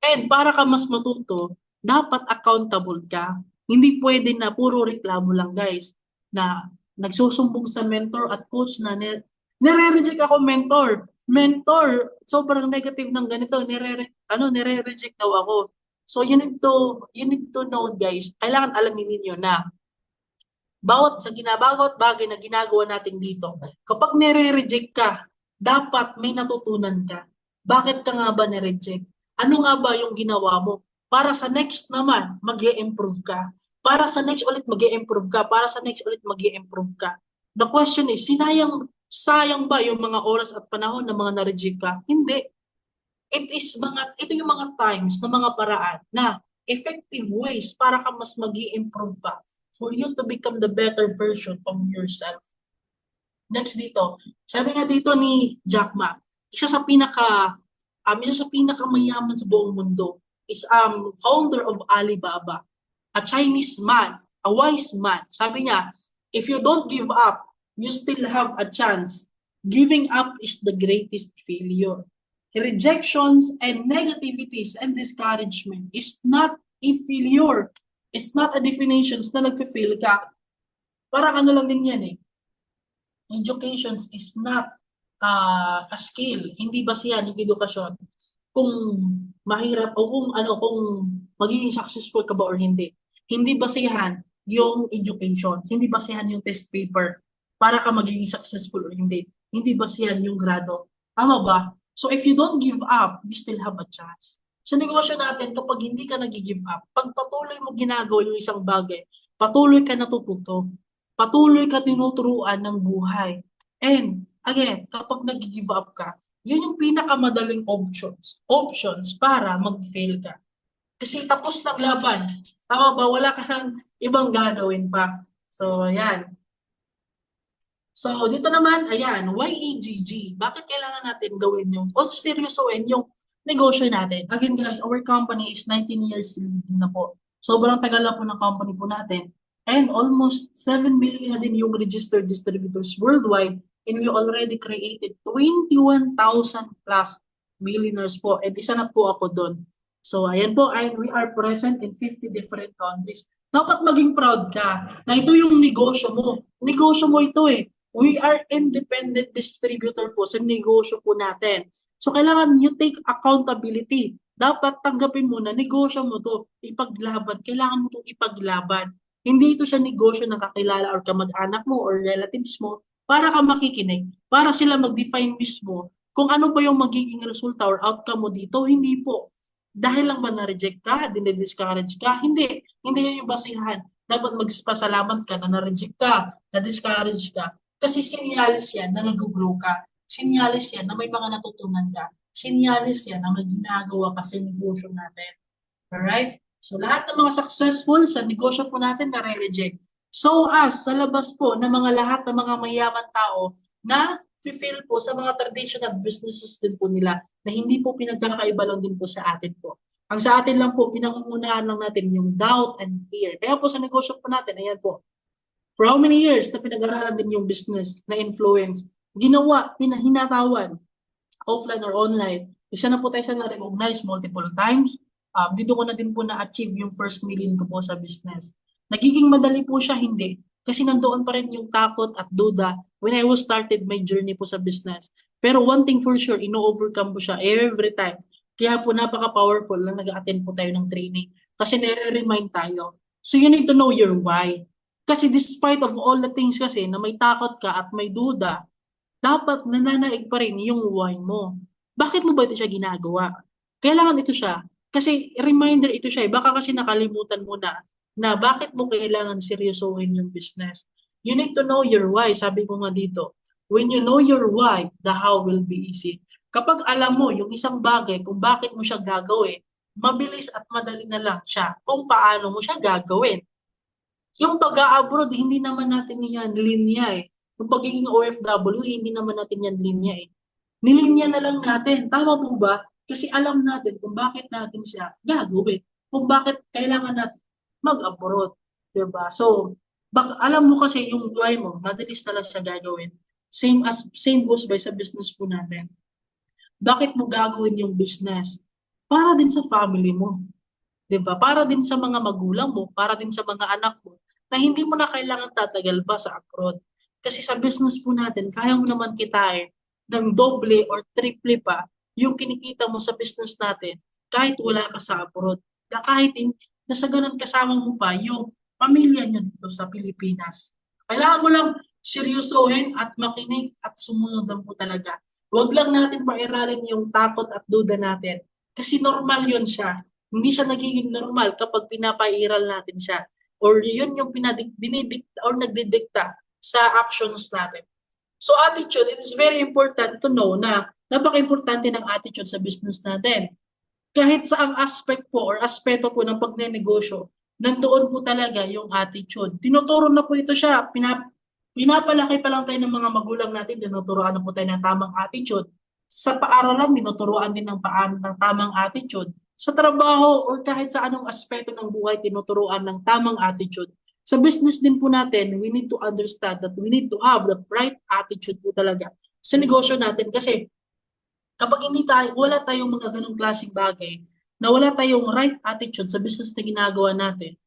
And para ka mas matuto, dapat accountable ka. Hindi pwede na puro reklamo lang, guys. Na nagsusumbong sa mentor at coach na nire-reject ako mentor. Mentor, sobrang negative ng ganito, nire-reject daw ako. So you need to know, guys, kailangan alamin niyo na bawat bagay na ginagawa natin dito, kapag nire-reject ka, dapat may natutunan ka. Bakit ka nga ba nire-reject? Ano nga ba yung ginawa mo? Para sa next naman, mag-i-improve ka. Para sa next ulit, mag-i-improve ka. Para sa next ulit, mag-i-improve ka. The question is, sayang ba yung mga oras at panahon na mga na-reject ka? Hindi. Ito yung mga times na mga paraan na effective ways para ka mas mag-i-improve pa for you to become the better version of yourself. Next dito, sabi nga dito ni Jack Ma, isa sa pinakamayaman sa buong mundo is founder of Alibaba, a Chinese man, a wise man. Sabi niya, if you don't give up, you still have a chance. Giving up is the greatest failure. Rejections and negativities and discouragement is not a failure. It's not a definition na nagfe-fail ka. Parang ano lang din yan eh. Education is not a skill. Hindi basihan yung edukasyon kung mahirap o kung magiging successful ka ba or hindi. Hindi basihan yung education. Hindi basihan yung test paper para ka magiging successful or hindi. Hindi basihan yung grado. Tama ba? So if you don't give up, you still have a chance. Sa negosyo natin, kapag hindi ka nag-give up, pag patuloy mo ginagawa yung isang bagay, patuloy ka natututo, patuloy ka tinuturuan ng buhay. And again, kapag nag-give up ka, yun yung pinakamadaling options para mag-fail ka. Kasi tapos ng laban. Tama ba? Wala ka ng ibang gagawin pa. So, ayan. So, dito naman, ayan, why EGG? Bakit kailangan natin gawin yung, o seryosoin yung negosyo natin? Again guys, our company is 19 years na po. Sobrang tagal na po ng company po natin. And almost 7 million na din yung registered distributors worldwide. And we already created 21,000 plus millionaires po. And isa na po ako doon. So, ayan po, we are present in 50 different countries. Dapat maging proud ka na ito yung negosyo mo. Negosyo mo ito eh. We are independent distributor po sa negosyo po natin. So, kailangan you take accountability. Dapat tanggapin mo na negosyo mo to, ipaglaban. Kailangan mo itong ipaglaban. Hindi ito siya negosyo ng kakilala or kamag-anak mo or relatives mo para ka makikinig. Para sila mag-define mismo kung ano ba yung magiging resulta or outcome mo dito. Hindi po. Dahil lang ba na-reject ka, dinidiscourage ka? Hindi. Hindi yan yung basihan. Dapat magpasalamat ka na na-reject ka, na-discourage ka. Kasi sinyalis yan na nag-grow ka. Sinyalis yan na may mga natutunan ka. Sinyalis yan na may ginagawa ka sa negosyo natin. Alright? So lahat ng mga successful sa negosyo po natin nare-reject. So as sa labas po ng mga lahat ng mga mayaman tao na feel po sa mga traditional businesses din po nila na hindi po pinagkakaiba lang din po sa atin po. Ang sa atin lang po, pinangungunahan lang natin yung doubt and fear. Kaya po sa negosyo po natin, ayan po, for how many years na pinag-aralan din yung business na influence, ginawa, hinatawan, offline or online. Isa na po tayo sa na-recognize multiple times. Dito ko na din po na-achieve yung first million ko po sa business. Nagiging madali po siya, hindi. Kasi nandoon pa rin yung takot at duda when I was started my journey po sa business. Pero one thing for sure, ino-overcome po siya every time. Kaya po napaka-powerful na nag-attend po tayo ng training kasi nire-remind tayo. So you need to know your why. Kasi despite of all the things kasi na may takot ka at may duda, dapat nananaig pa rin yung why mo. Bakit mo ba ito siya ginagawa? Kailangan ito siya. Kasi reminder ito siya. Baka kasi nakalimutan mo na bakit mo kailangan seryosohin yung business. You need to know your why. Sabi ko nga dito, when you know your why, the how will be easy. Kapag alam mo yung isang bagay kung bakit mo siya gagawin, mabilis at madali na lang siya kung paano mo siya gagawin. Yung pag-a-abroad, hindi naman natin yan linya eh. Yung pagiging OFW, hindi naman natin yan linya eh. Nilinya na lang natin. Tama po ba? Kasi alam natin kung bakit natin siya gagawin. Kung bakit kailangan natin mag-abroad. Diba? So, alam mo kasi yung why mo, madalis na lang siya gagawin. Same goes by sa business po natin. Bakit mo gagawin yung business? Para din sa family mo. 'Di ba? Para din sa mga magulang mo, para din sa mga anak mo, na hindi mo na kailangan tatagal pa sa abroad. Kasi sa business po natin, kaya mo naman kitain ng doble or triple pa yung kinikita mo sa business natin kahit wala ka sa abroad. Na kahit na sa ganun kasama mo pa yung pamilya nyo dito sa Pilipinas. Kailangan mo lang seryosohin at makinig at sumunod lang po talaga. Huwag lang natin pairalin yung takot at duda natin. Kasi normal yun siya. Hindi siya nagiging normal kapag pinapairal natin siya. Or yun yung dinidikta or nagdidikta sa actions natin. So attitude, it is very important to know na napaka-importante ng attitude sa business natin. Kahit sa ang aspect po or aspeto po ng pagnenegosyo, nandoon po talaga yung attitude. Tinuturo na po ito siya. Pinapalaki pa lang tayo ng mga magulang natin, tinuturoan na po tayo ng tamang attitude. Sa paaralan, tinuturoan din ng tamang attitude. Sa trabaho or kahit sa anong aspeto ng buhay, tinuturoan ng tamang attitude. Sa business din po natin, we need to understand that we need to have the right attitude po talaga sa negosyo natin. Kasi kapag wala tayong mga ganong klaseng bagay, na wala tayong right attitude sa business na ginagawa natin,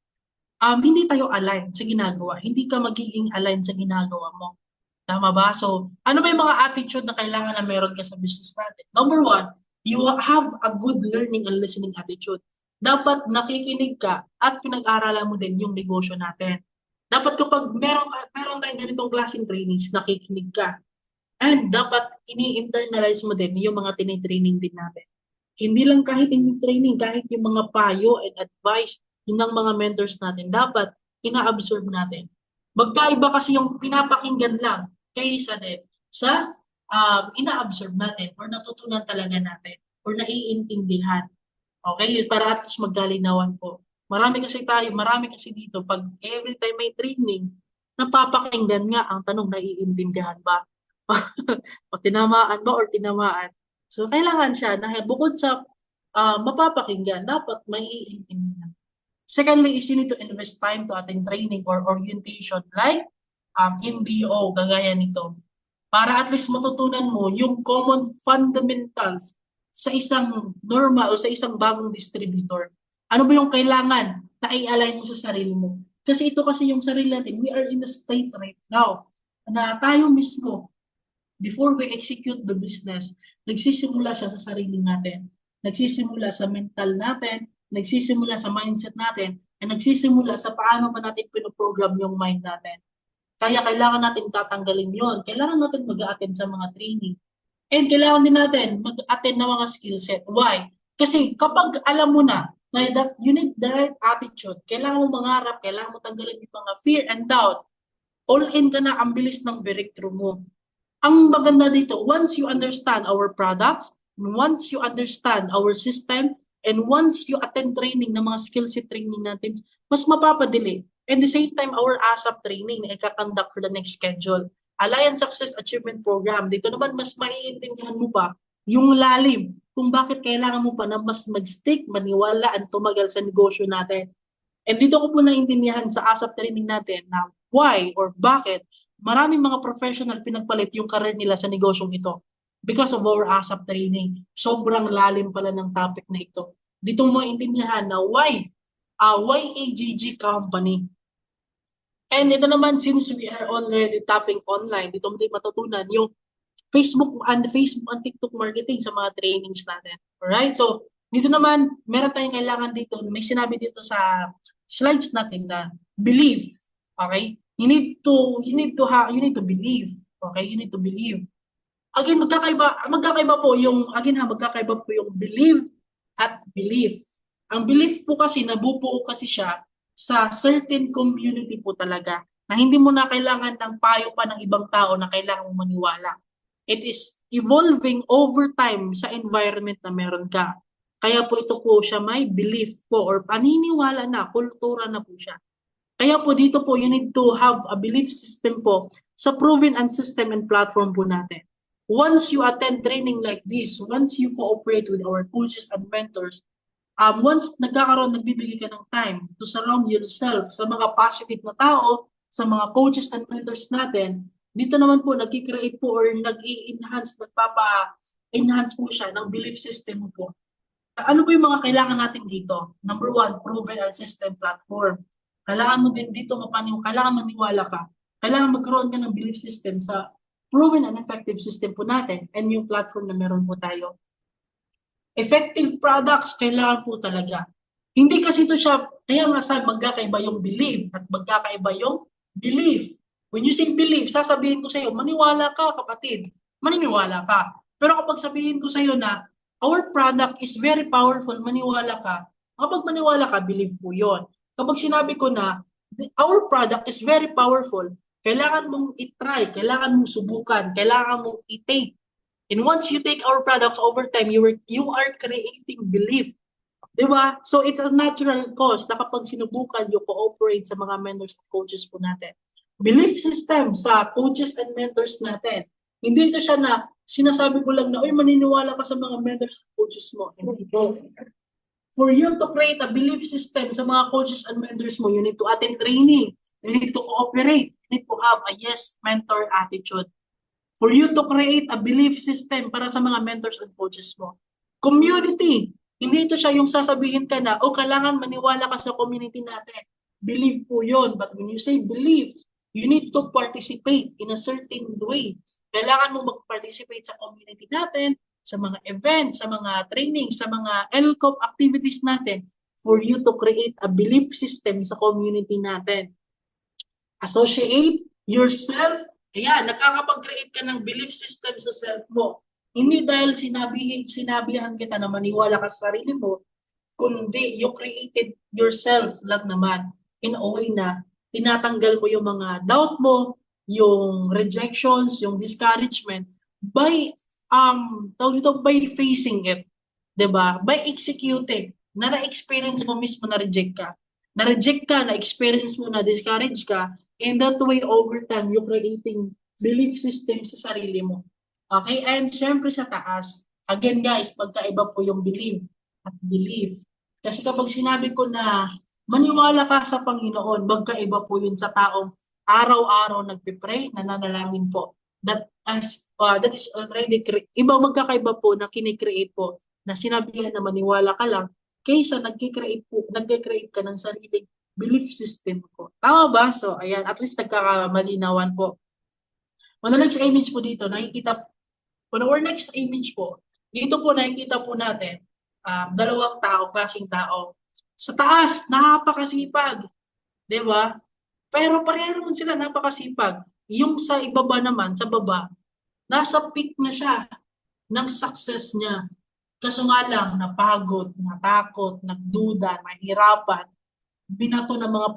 hindi tayo aligned sa ginagawa. Hindi ka magiging aligned sa ginagawa mo. Tama ba? So, ano ba yung mga attitude na kailangan na meron ka sa business natin? Number one, you have a good learning and listening attitude. Dapat nakikinig ka at pinag-aralan mo din yung negosyo natin. Dapat kapag meron tayong ganitong klaseng trainings, nakikinig ka. And dapat ini-internalize mo din yung mga tinitraining din natin. Hindi lang kahit hindi training, kahit yung mga payo and advice ng mga mentors natin, dapat ina-absorb natin. Magkaiba kasi yung pinapakinggan lang kaysa din sa ina-absorb natin or natutunan talaga natin or naiintindihan. Okay? Para at least magkalinawan po. Marami kasi dito, pag every time may training, napapakinggan nga ang tanong, naiintindihan ba? O tinamaan ba or tinamaan? So, kailangan siya na bukod sa mapapakinggan, dapat maiintindihan. Secondly is you need to invest time to attend training or orientation like MBO, kagaya nito. Para at least matutunan mo yung common fundamentals sa isang normal o sa isang bagong distributor. Ano ba yung kailangan na i-align mo sa sarili mo? Kasi ito kasi yung sarili natin, we are in a state right now na tayo mismo, before we execute the business, nagsisimula siya sa sarili natin. Nagsisimula sa mental natin, nagsisimula sa mindset natin, at nagsisimula sa paano ba natin pinoprogram yung mind natin. Kaya kailangan natin tatanggalin yon. Kailangan natin mag-attend sa mga training. And kailangan din natin mag-attend ng mga skill set. Why? Kasi kapag alam mo na that you need the right attitude, kailangan mo mangarap, kailangan mo tanggalin yung mga fear and doubt, all in ka na, ang bilis ng breakthrough mo. Ang maganda dito, once you understand our products, once you understand our system, and once you attend training ng mga skill set training natin, mas mapapadili. And the same time, our ASAP training na ika-conduct for the next schedule. Alliance Success Achievement Program. Dito naman mas maiintindihan mo pa yung lalim kung bakit kailangan mo pa na mas mag-stick, maniwala, at tumagal sa negosyo natin. And dito ko po naintindihan sa ASAP training natin na why or bakit maraming mga professional pinagpalit yung career nila sa negosyong ito. Because of our ASAP training. Sobrang lalim pala ng topic na ito. Dito mo maintindihan na why AGG company. And ito naman, since we are already tapping online, dito mo din matutunan yung Facebook and TikTok marketing sa mga trainings natin. Alright? So, dito naman, meron tayong kailangan dito, may sinabi dito sa slides natin na believe. Okay? You need to believe. Okay? You need to believe. Again, magkakaiba po yung believe at belief. Ang belief po kasi, nabubuo kasi siya sa certain community po talaga, na hindi mo na kailangan ng payo pa ng ibang tao na kailangan mo maniwala. It is evolving over time sa environment na meron ka. Kaya po ito po siya may belief po or paniniwala na, kultura na po siya. Kaya po dito po, you need to have a belief system po sa proven and system and platform po natin. Once you attend training like this, once you cooperate with our coaches and mentors, once nagbibigay ka ng time to surround yourself sa mga positive na tao, sa mga coaches and mentors natin, dito naman po nagki-create po or nagpapa-enhance po siya ng belief system mo po. Ano po yung mga kailangan natin dito? Number 1, proven and system platform. Kailangan mo din dito kailangan maniwala ka. Kailangan magkaroon ka ng belief system sa proven and effective system po natin and yung platform na meron po tayo. Effective products, kailangan po talaga. Hindi kasi ito siya, kaya nga sa magkakaiba yung belief at magkakaiba yung belief. When you say belief, sasabihin ko sa iyo, maniwala ka kapatid, maniniwala ka. Pero kapag sabihin ko sa iyo na our product is very powerful, maniwala ka, kapag maniwala ka, believe po yun. Kapag sinabi ko na our product is very powerful, kailangan mong i-try, kailangan mong subukan, kailangan mong i-take. And once you take our products over time, you are creating belief. Diba? So it's a natural cause na kapag sinubukan, you cooperate sa mga mentors at coaches po natin. Belief system sa coaches and mentors natin. Hindi ito siya na sinasabi ko lang na, uy, maniniwala ka sa mga mentors at coaches mo. Hindi po. For you to create a belief system sa mga coaches and mentors mo, you need to attend training. You need to cooperate. You need to have a yes mentor attitude. For you to create a belief system para sa mga mentors and coaches mo. Community. Hindi ito siya yung sasabihin ka na, kailangan maniwala ka sa community natin. Believe po yun. But when you say believe, you need to participate in a certain way. Kailangan mo mag-participate sa community natin, sa mga events, sa mga training, sa mga LCOP activities natin for you to create a belief system sa community natin. Associate yourself. Ayan, nakakapag-create ka ng belief system sa self mo. Hindi dahil sinabihan kita na maniwala ka sa sarili mo, kundi you created yourself lang naman in a way na tinatanggal mo yung mga doubt mo, yung rejections, yung discouragement by by facing it. 'Di ba? By executing. Na-experience mo mismo na reject ka. Na-reject ka, na-experience mo na discourage ka, and that way over time you creating belief system sa sarili mo. Okay? And syempre sa taas, again guys, magkaiba po yung believe at belief. Kasi kapag sinabi ko na maniwala ka sa Panginoon, magkaiba po yun sa taong araw-araw nagpe-pray, nananalangin po. That is already magkakaiba po na kini-create po na sinabi na maniwala ka lang kaysa nagke-create ka ng sariling belief system po. Tama ba? So, ayan, at least nagkakamalinawan po. On the next image po dito, on our next image po, dito po nakikita po natin, dalawang tao, klaseng tao. Sa taas, napakasipag. Di ba? Pero pareho naman sila, napakasipag. Yung sa ibaba naman, sa baba, nasa peak na siya ng success niya. Kaso nga lang, napagod, natakot, nagduda, nahirapan, binato ng mga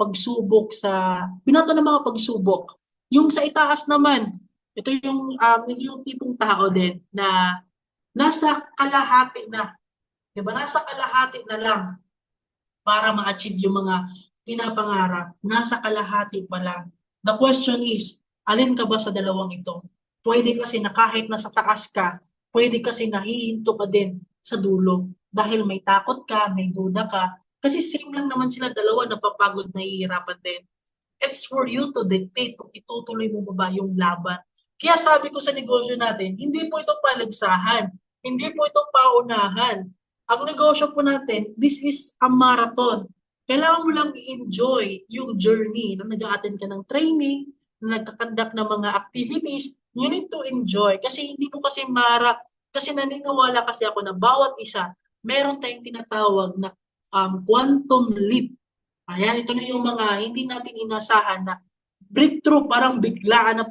pagsubok. Yung sa itaas naman, ito yung tipong tao din na nasa kalahati na. Diba? Nasa kalahati na lang para ma-achieve yung mga pinapangarap. Nasa kalahati pa lang. The question is, alin ka ba sa dalawang ito? Pwede kasi na kahit nasa taas ka, pwede kasi nahihinto ka din sa dulo. Dahil may takot ka, may duda ka. Kasi same lang naman sila dalawa, napapagod, nahihirapan din. It's for you to dictate kung itutuloy mo ba yung laban. Kaya sabi ko sa negosyo natin, hindi po ito palagsahan. Hindi po ito paunahan. Ang negosyo po natin, this is a marathon. Kailangan mo lang i-enjoy yung journey na nag-a-attend ka ng training, na nagkakandak ng mga activities. You need to enjoy kasi hindi mo kasi Kasi naniniwala kasi ako na bawat isa, meron tayong tinatawag na quantum leap. Ayan, ito na yung mga hindi natin inasahan na breakthrough, parang biglaan na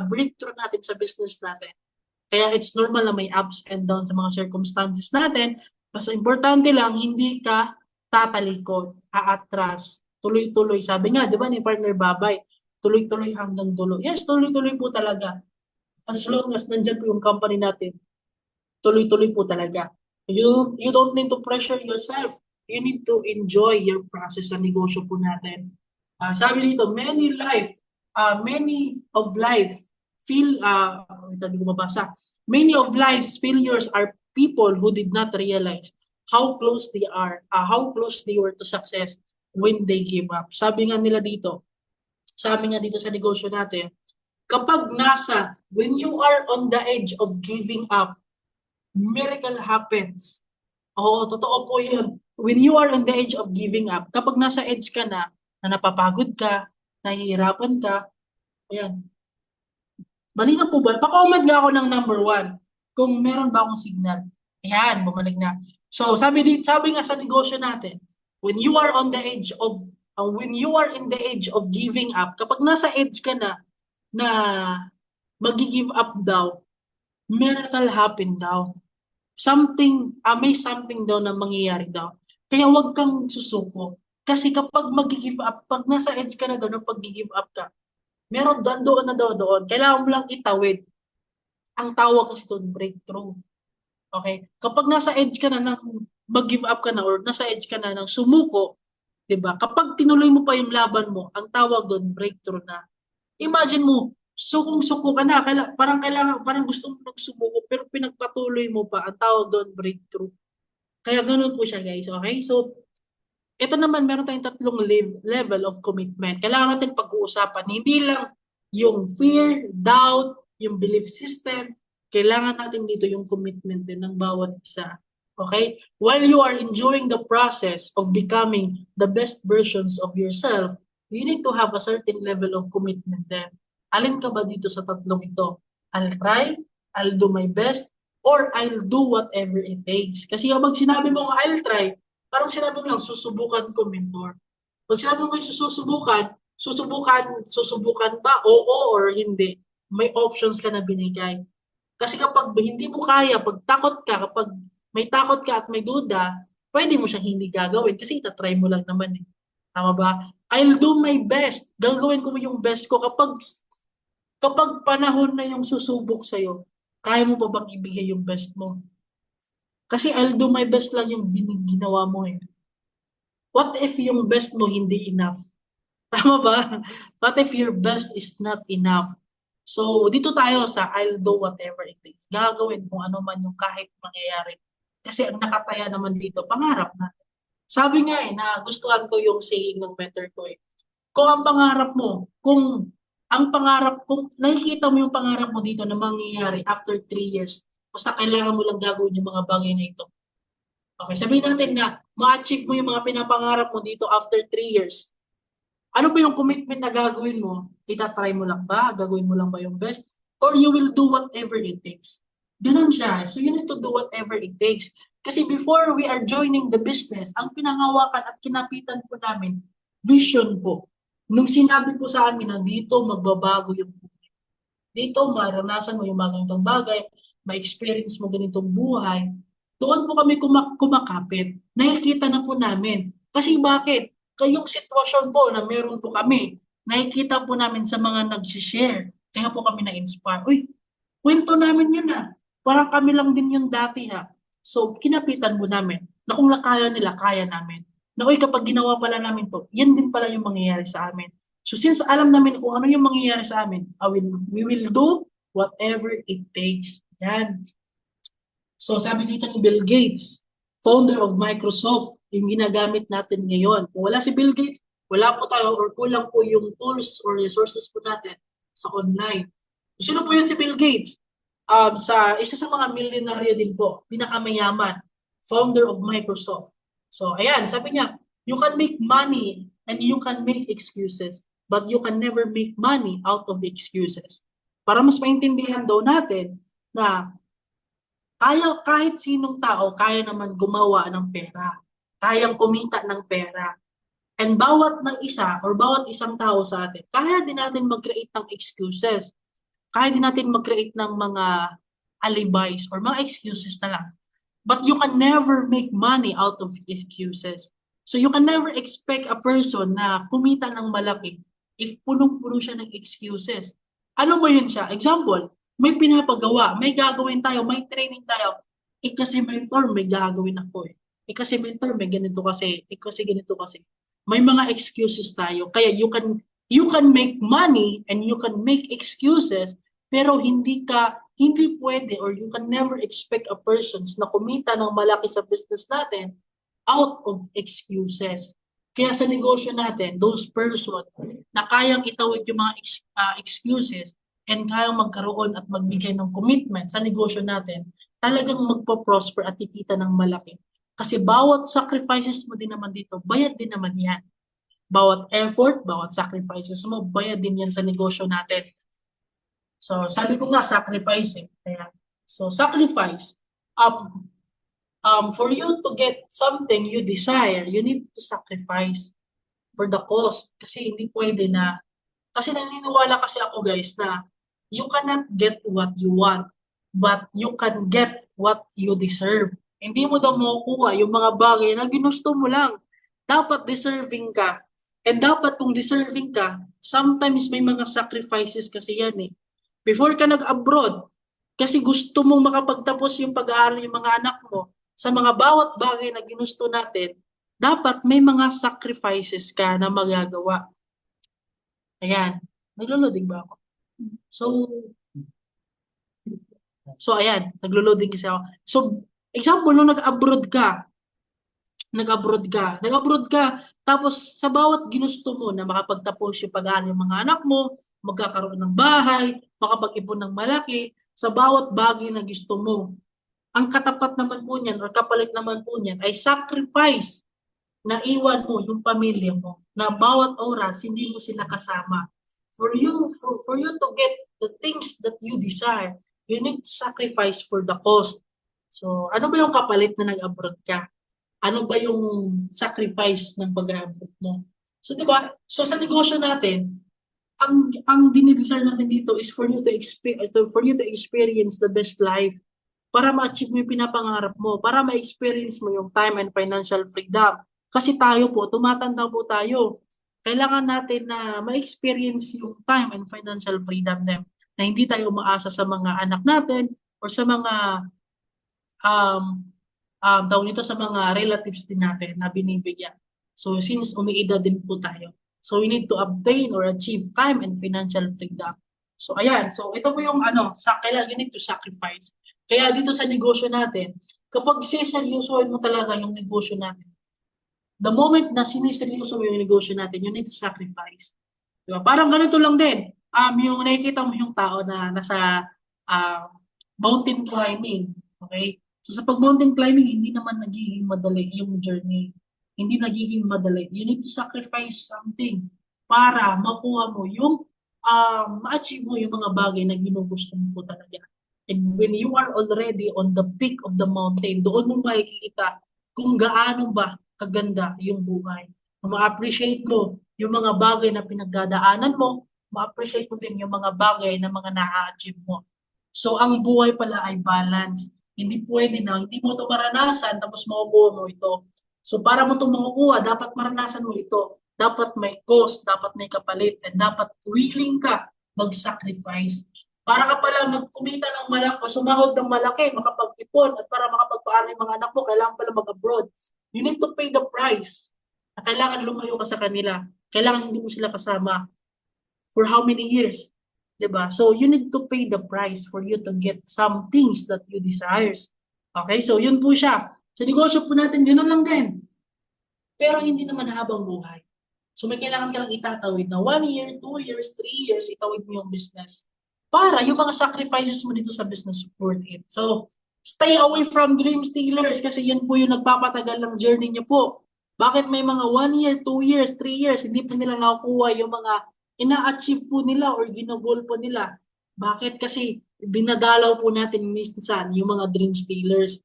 breakthrough natin sa business natin. Kaya it's normal na may ups and downs sa mga circumstances natin. Basta importante lang, hindi ka tatalikod, aatras, tuloy-tuloy. Sabi nga, di ba ni partner Babay, tuloy-tuloy hanggang dulo. Yes, tuloy-tuloy po talaga. As long as nandyan po yung company natin, tuloy-tuloy po talaga. You don't need to pressure yourself. You need to enjoy your process sa negosyo po natin. Sabi dito, many of life feel, hindi ko mabasa. Many of life's failures are people who did not realize how close they were to success when they gave up. Sabi nga dito sa negosyo natin, when you are on the edge of giving up, miracle happens. Oo, totoo po yun. When you are on the edge of giving up, kapag nasa edge ka na napapagod ka, nahihirapan ka, ayan. Malinaw po ba? Pa-comment nga ako ng number 1 kung meron ba akong signal. Ayan, bumalik na. So, sabi nga sa negosyo natin, when you are in the edge of giving up, kapag nasa edge ka na magi-give up daw, miracle happen daw. May something daw na mangyayari daw. Kaya huwag kang susuko. Kasi kapag magi-give up, pag nasa edge ka na daw ng pag-give up ka, meron doon. Kailangan mo lang itawid. Ang tawag kasi doon, breakthrough. Okay? Kapag nasa edge ka na ng mag-give up ka na or nasa edge ka na ng sumuko, 'di ba? Kapag tinuloy mo pa yung laban mo, ang tawag doon, breakthrough na. Imagine mo, sukong-suko ka na, parang gusto mo sumuko pero pinagpatuloy mo pa, ang tawag doon, breakthrough. Kaya ganoon po siya, guys. Okay? So, ito naman, meron tayong 3 level of commitment. Kailangan natin pag-uusapan. Hindi lang yung fear, doubt, yung belief system. Kailangan natin dito yung commitment din ng bawat isa. Okay? While you are enjoying the process of becoming the best versions of yourself, you need to have a certain level of commitment din. Alin ka ba dito sa 3 ito? I'll try, I'll do my best, or I'll do whatever it takes. Kasi kapag sinabi mo nga I'll try, parang sinabi mo lang, susubukan ko, mentor. Pag sinabi mo yung susubukan ba? Oo or hindi. May options ka na binigay. Kasi kapag hindi mo kaya, kapag may takot ka at may duda, pwede mo siyang hindi gagawin kasi itatry mo lang naman eh. Tama ba? I'll do my best. Gagawin ko yung best ko kapag panahon na yung susubok sa'yo, kaya mo pa bang ibigay yung best mo? Kasi I'll do my best lang yung ginawa mo eh. What if yung best mo hindi enough? Tama ba? What if your best is not enough? So, dito tayo sa I'll do whatever it takes. Gagawin kung ano man yung kahit mangyayari. Kasi ang nakataya naman dito, pangarap natin. Sabi nga na gustuhan ko yung saying ng mentor ko eh. Kung nakikita mo yung pangarap mo dito na mangyayari after 3 years, basta kailangan mo lang gagawin yung mga bagay na ito. Okay, sabihin natin na ma-achieve mo yung mga pinapangarap mo dito after 3 years. Ano ba yung commitment na gagawin mo? Itatry mo lang ba? Gagawin mo lang ba yung best? Or you will do whatever it takes? Ganun siya. So you need to do whatever it takes. Kasi before we are joining the business, ang pinangawakan at kinapitan po namin, vision po. Nung sinabi po sa amin na dito magbabago yung buhay. Dito maranasan mo yung mga ganitong bagay, ma-experience mo ganitong buhay. Doon po kami kumakapit. Nakikita na po namin. Kasi bakit? Kayong sitwasyon po na meron po kami, nakikita po namin sa mga nag-share. Kaya po kami na-inspire. Uy, kwento namin yun ah. Parang kami lang din yung dati ha. So, kinapitan po namin na kung kaya nila, kaya namin. Na uy, kapag ginawa pala namin to, yan din pala yung mangyayari sa amin. So, since alam namin kung ano yung mangyayari sa amin, we will do whatever it takes. Yan. So, sabi dito ni Bill Gates, founder of Microsoft, yung ginagamit natin ngayon. Kung wala si Bill Gates, wala po tayo or kulang po yung tools or resources po natin sa online. Sino po yun si Bill Gates? Isa sa mga milyonaryo din po, pinakamayaman, founder of Microsoft. So, ayan, sabi niya, you can make money and you can make excuses, but you can never make money out of excuses. Para mas maintindihan daw natin na Kahit sinong tao, kaya naman gumawa ng pera. Kayang kumita ng pera. And bawat ng isa or bawat isang tao sa atin, kaya din natin mag-create ng excuses. Kaya din natin mag-create ng mga alibis or mga excuses na lang. But you can never make money out of excuses. So you can never expect a person na kumita ng malaki if punong-puno siya ng excuses. Ano ba yun siya? Example, may pinapagawa, may gagawin tayo, may training tayo. Kasi mentor, may gagawin ako eh. Kasi mentor, may ganito kasi. Kasi ganito kasi. May mga excuses tayo. Kaya you can make money and you can make excuses, pero hindi pwede or you can never expect a person na kumita ng malaki sa business natin out of excuses. Kaya sa negosyo natin, those person na kayang itawid yung mga excuses and kayang magkaroon at magbigay ng commitment sa negosyo natin, talagang magpo-prosper at kikita ng malaki. Kasi bawat sacrifices mo din naman dito, bayad din naman yan. Bawat effort, bawat sacrifices mo, bayad din yan sa negosyo natin. So, sabi ko nga, sacrifice eh. Kaya, so, sacrifice. For you to get something you desire, you need to sacrifice for the cost. Kasi hindi pwede na, kasi naniniwala kasi ako guys na you cannot get what you want, but you can get what you deserve. Hindi mo daw makukuha yung mga bagay na ginusto mo lang. Dapat deserving ka. And dapat kung deserving ka, sometimes may mga sacrifices kasi yan eh. Before ka nag-abroad, kasi gusto mong makapagtapos yung pag-aaral yung mga anak mo, sa mga bawat bagay na ginusto natin, dapat may mga sacrifices ka na magagawa. Ayan. Naglo-loading ba ako? So ayan, naglo-loading kasi ako. So, example, nung nag-abroad ka, tapos sa bawat ginusto mo na makapagtapos yung pag-aaral ng mga anak mo, magkakaroon ng bahay, makapag-ipon ng malaki, sa bawat bagay na gusto mo, ang katapat naman po niyan or kapalit naman po niyan ay sacrifice na iwan mo yung pamilya mo, na bawat oras hindi mo sila kasama. For you to get the things that you desire, you need to sacrifice for the cost. So, ano ba yung kapalit na nag-abroad ka? Ano ba yung sacrifice ng pag-abroad mo? So, di ba? So, sa negosyo natin, ang dinidesire natin dito is for you to experience the best life, para ma-achieve mo yung pinapangarap mo, para ma-experience mo yung time and financial freedom. Kasi tayo po, tumatanda po tayo. Kailangan natin na ma-experience yung time and financial freedom na hindi tayo umaasa sa mga anak natin or sa mga sa mga relatives din natin na binibigyan. So since umiidad din po tayo, so we need to obtain or achieve time and financial freedom. So ayan, so ito po yung kailangan you need to sacrifice. Kaya dito sa negosyo natin, kapag siseryosohin mo talaga yung negosyo natin, the moment na siniseryoso mo yung negosyo natin, you need to sacrifice. Diba? Parang ganito lang din. Yung nakikita mo yung tao na nasa mountain climbing. Okay? So sa pag-mountain climbing, hindi naman nagiging madali yung journey. Hindi nagiging madali. You need to sacrifice something para makuha mo yung ma-achieve mo yung mga bagay na ginugusto mo po talaga. And when you are already on the peak of the mountain, doon mo makikita kung gaano ba kaganda yung buhay. Ma-appreciate mo yung mga bagay na pinagdadaanan mo, ma-appreciate mo din yung mga bagay na mga na-achieve mo. So, ang buhay pala ay balance. Hindi pwede na, hindi mo ito maranasan, tapos makukuha mo ito. So, para mo ito makukuha, dapat maranasan mo ito. Dapat may cost, dapat may kapalit, and dapat willing ka mag-sacrifice. Para ka pala magkumita ng malaki o sumahod ng malaki, makapag-ipon, at para makapagpaaral yung mga anak mo, kailangan pala mag-abroad. You need to pay the price. Kailangan lumayo ka sa kanila. Kailangan hindi mo sila kasama. For how many years? Diba? So, you need to pay the price for you to get some things that you desires. Okay? So, yun po siya. Sa negosyo po natin, yun lang din. Pero hindi naman habang buhay. So, may kailangan ka lang itatawid na 1 year, 2 years, 3 years, itawid mo yung business. Para yung mga sacrifices mo dito sa business worth it. So, stay away from dream stealers kasi yan po yung nagpapatagal ng journey niyo po. Bakit may mga 1 year, 2 years, 3 years, hindi po nila nakukuha yung mga ina-achieve po nila or ginagol po nila? Bakit? Kasi dinadalaw po natin minsan yung mga dream stealers.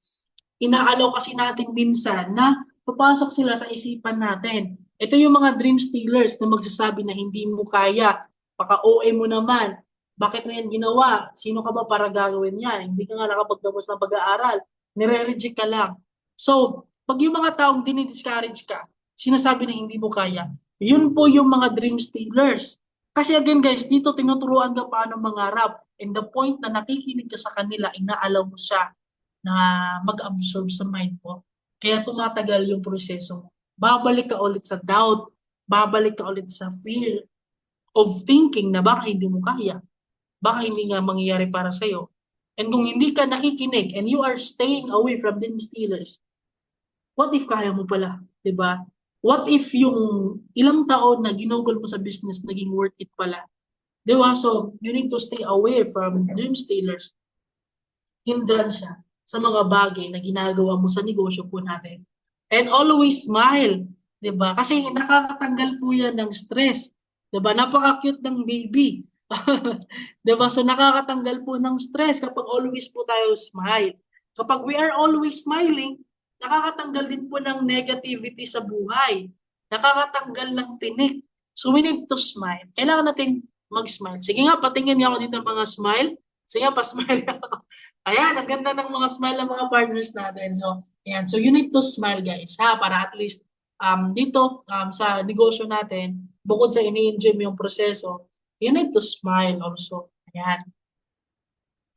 Inaalaw kasi natin minsan na papasok sila sa isipan natin. Ito yung mga dream stealers na magsasabi na hindi mo kaya, paka-OA mo naman. Bakit mo yan ginawa? Sino ka ba para gagawin yan? Hindi ka nga nakapagtapos ng pag-aaral. Nire-reject ka lang. So, pag yung mga taong dinidiscourage ka, sinasabi na hindi mo kaya, yun po yung mga dream stealers. Kasi again guys, dito tinuturuan ka paano mangarap. And the point na nakikinig ka sa kanila, inaalaw mo siya na mag-absorb sa mind mo. Kaya tumatagal yung proseso mo. Babalik ka ulit sa doubt, babalik ka ulit sa fear of thinking na baka hindi mo kaya, baka hindi nga mangyayari para sa'yo. And kung hindi ka nakikinig and you are staying away from them stealers, what if kaya mo pala, 'di ba? What if yung ilang taon na ginugol mo sa business naging worth it pala? 'Di ba? So, you need to stay away from dream stealers. Hindrance siya sa mga bagay na ginagawa mo sa negosyo po natin. And always smile, 'di ba? Kasi nakakatanggal po 'yan ng stress. 'Di ba? Napaka-cute ng baby. 'Di ba? So nakakatanggal po ng stress kapag always po tayo smile. Kapag we are always smiling, nakakatanggal din po ng negativity sa buhay. Nakakatanggal ng tinik. So we need to smile. Kailangan natin mag-smile. Sige nga, patingin niyo ako dito ng mga smile. Sige nga, pa-smile ako. Ayan, ang ganda ng mga smile ng mga partners natin. So, ayan. So you need to smile guys, ha? Para at least dito sa negosyo natin, bukod sa ini-enjoy mo yung proseso, you need to smile also. Ayan.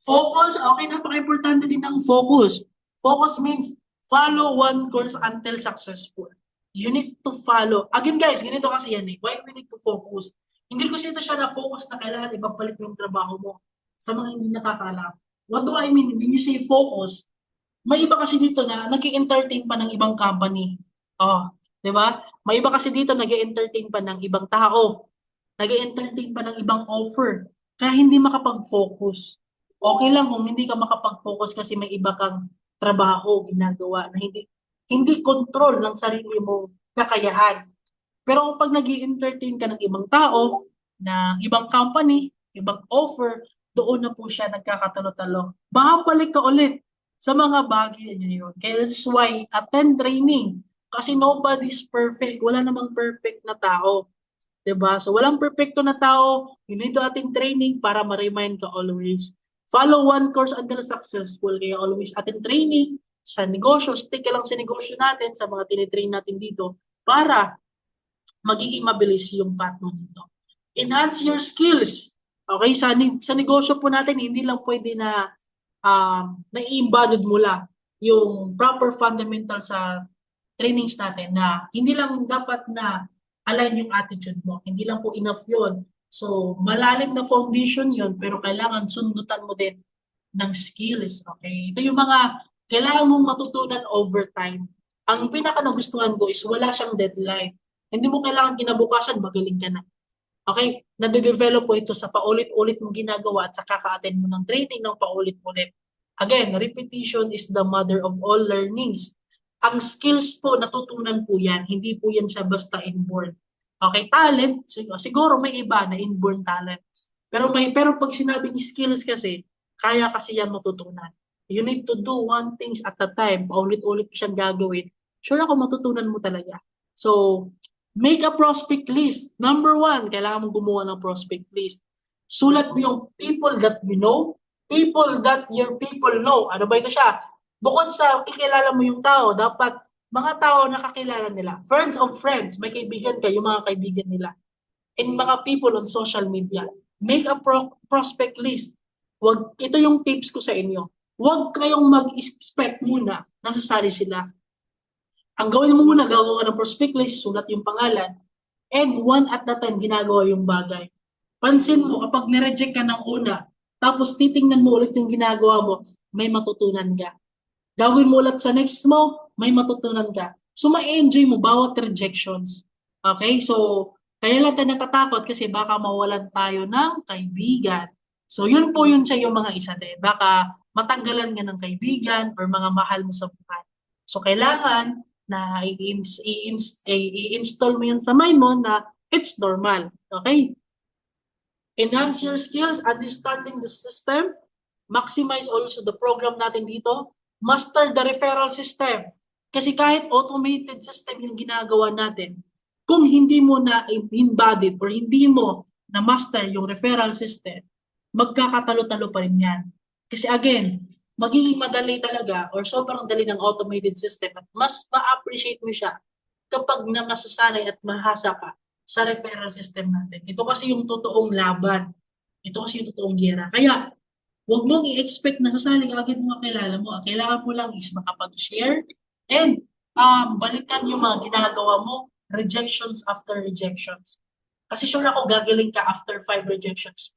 Focus, okay, napaka-importante din ng focus. Focus means follow one course until successful. You need to follow. Again guys, ganito kasi yan eh. Why we need to focus? Hindi ko siya na focus na kailangan ipapalit mo yung trabaho mo sa mga hindi nakakaalam. What do I mean? When you say focus, may iba kasi dito na nag-entertain pa ng ibang company. Oh, 'di ba? May iba kasi dito nag-entertain pa ng ibang tao. Nag-entertain pa ng ibang offer. Kaya hindi makapag-focus. Okay lang kung hindi ka makapag-focus kasi may iba kang trabaho, ginagawa na hindi control ng sarili mong kakayahan. Pero kapag nag-entertain ka ng ibang tao, ng ibang company, ibang offer, doon na po siya nagkakatalo-talo. Babalik ka ulit sa mga bagay na yun. Kaya that's why attend training. Kasi nobody's perfect. Wala namang perfect na tao. 'Di ba? So walang perpekto na tao, you need to attend training para ma-remind ka always. Follow one course until successful. Kaya always attend training sa negosyo, stick ka lang sa negosyo natin, sa mga tinitrain natin dito, para magiging mabilis yung path mo dito. Enhance your skills. Okay, sa negosyo po natin, hindi lang pwede na na-embodied mo lang yung proper fundamental sa trainings natin na hindi lang dapat na align yung attitude mo. Hindi lang po enough yun. So, malalim na foundation yun, pero kailangan sundutan mo din ng skills. Okay? Ito yung mga kailangan mong matutunan over time. Ang pinaka nagustuhan ko is wala siyang deadline. Hindi mo kailangan kinabukasan, magaling ka na. Okay? Nade-develop po ito sa paulit-ulit mong ginagawa at sa kaka-attend mo ng training ng paulit-ulit. Again, repetition is the mother of all learnings. Ang skills po, natutunan po yan. Hindi po yan siya basta inborn. Okay, talent, siguro may iba na inborn talent. Pero pag sinabing skills kasi, kaya kasi yan matutunan. You need to do one things at a time. Paulit-ulit siyang gagawin. Sure ako matutunan mo talaga. So, make a prospect list. Number 1, kailangan mong gumawa ng prospect list. Sulat mo yung people that you know, people that your people know. Ano ba ito siya? Bukod sa kikilala mo yung tao, dapat mga tao na kakilala nila. Friends of friends, may kaibigan ka, yung mga kaibigan nila. And mga people on social media. Make a prospect list. Ito yung tips ko sa inyo. Huwag kayong mag-expect muna na sasali sila. Ang gawin mo muna, gagawa ng prospect list, sulat yung pangalan, and one at a time ginagawa yung bagay. Pansin mo, kapag nireject ka ng una, tapos titingnan mo ulit yung ginagawa mo, may matutunan ka. Gawin mo ulit sa next mo, may matutunan ka. So, ma-enjoy mo bawat rejections. Okay? So, kaya lang tayo natatakot kasi baka mawalan tayo ng kaibigan. So, yun po yun sa yung mga isa din. Baka matanggalan ka ng kaibigan or mga mahal mo sa buhay. So, kailangan na i-install mo yun sa mind mo na it's normal. Okay? Enhance your skills, understanding the system, maximize also the program natin dito, master the referral system. Kasi kahit automated system yung ginagawa natin, kung hindi mo na embodied or hindi mo na master yung referral system, magkakatalo-talo pa rin yan. Kasi again, magiging madali talaga or sobrang dali ng automated system at mas ma-appreciate mo siya kapag na masasanay at mahasa ka sa referral system natin. Ito kasi yung totoong laban. Ito kasi yung totoong gera. Kaya, huwag mong i-expect na sasali ka agad mga kilala mo. Ang kailangan mo lang is makapag-share and balikan yung mga ginagawa mo, rejections after rejections. Kasi sure ako gagaling ka after 5 rejections.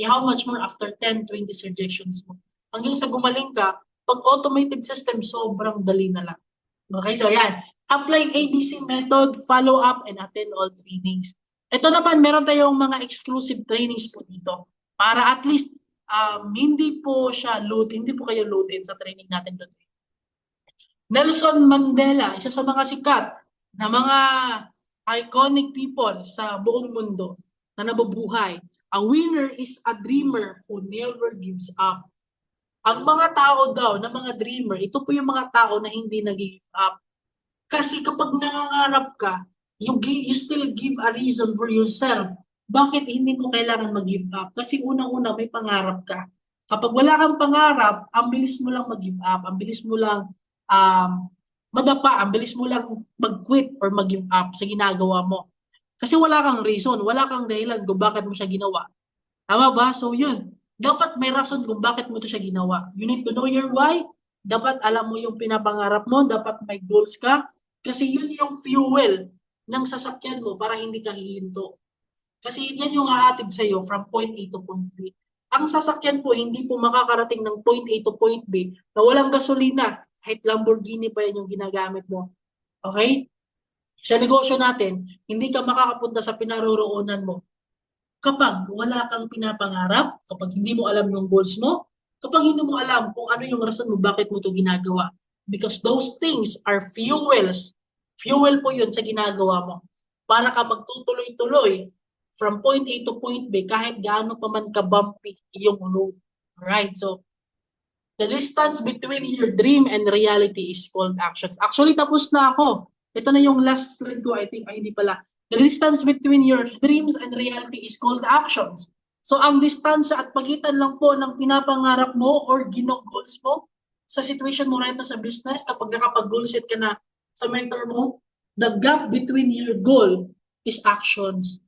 How much more after 10, 20 rejections mo. Hanggang sa gumaling ka, pag automated system, sobrang dali na lang. Okay, so yan. Apply ABC method, follow up, and attend all trainings. Ito naman, meron tayong mga exclusive trainings po dito. Para at least, hindi po kayo loaded sa training natin today. Nelson Mandela, isa sa mga sikat na mga iconic people sa buong mundo na nabubuhay. A winner is a dreamer who never gives up. Ang mga tao daw na mga dreamer, ito po yung mga tao na hindi nag-give up. Kasi kapag nangangarap ka, you still give a reason for yourself. Bakit hindi mo kailangan mag-give up? Kasi unang-una may pangarap ka. Kapag wala kang pangarap, ang bilis mo lang mag-give up, ang bilis mo lang madapa, ang bilis mo lang mag-quit or mag-give up sa ginagawa mo. Kasi wala kang reason, wala kang dahilan kung bakit mo siya ginawa. Tama ba? So yun, dapat may rason kung bakit mo ito siya ginawa. You need to know your why. Dapat alam mo yung pinapangarap mo, dapat may goals ka. Kasi yun yung fuel ng sasakyan mo para hindi ka hihinto. Kasi yan yung hahatid sa'yo from point A to point B. Ang sasakyan po, hindi po makakarating ng point A to point B na walang gasolina. Kahit Lamborghini pa yan yung ginagamit mo. Okay? Sa negosyo natin, hindi ka makakapunta sa pinaroroonan mo kapag wala kang pinapangarap, kapag hindi mo alam yung goals mo, kapag hindi mo alam kung ano yung rason mo bakit mo ito ginagawa. Because those things are fuels. Fuel po yun sa ginagawa mo. Para ka magtutuloy-tuloy from point A to point B kahit gaano pa man ka-bumpy yung road. Alright, so the distance between your dream and reality is called actions. Actually, tapos na ako. Ito na yung last slide ko, I think. Ay, hindi pala. The distance between your dreams and reality is called actions. So, ang distansya at pagitan lang po ng pinapangarap mo or gino-goals mo sa situation mo right now sa business, kapag nakapag-goal set ka na sa mentor mo, the gap between your goal is actions.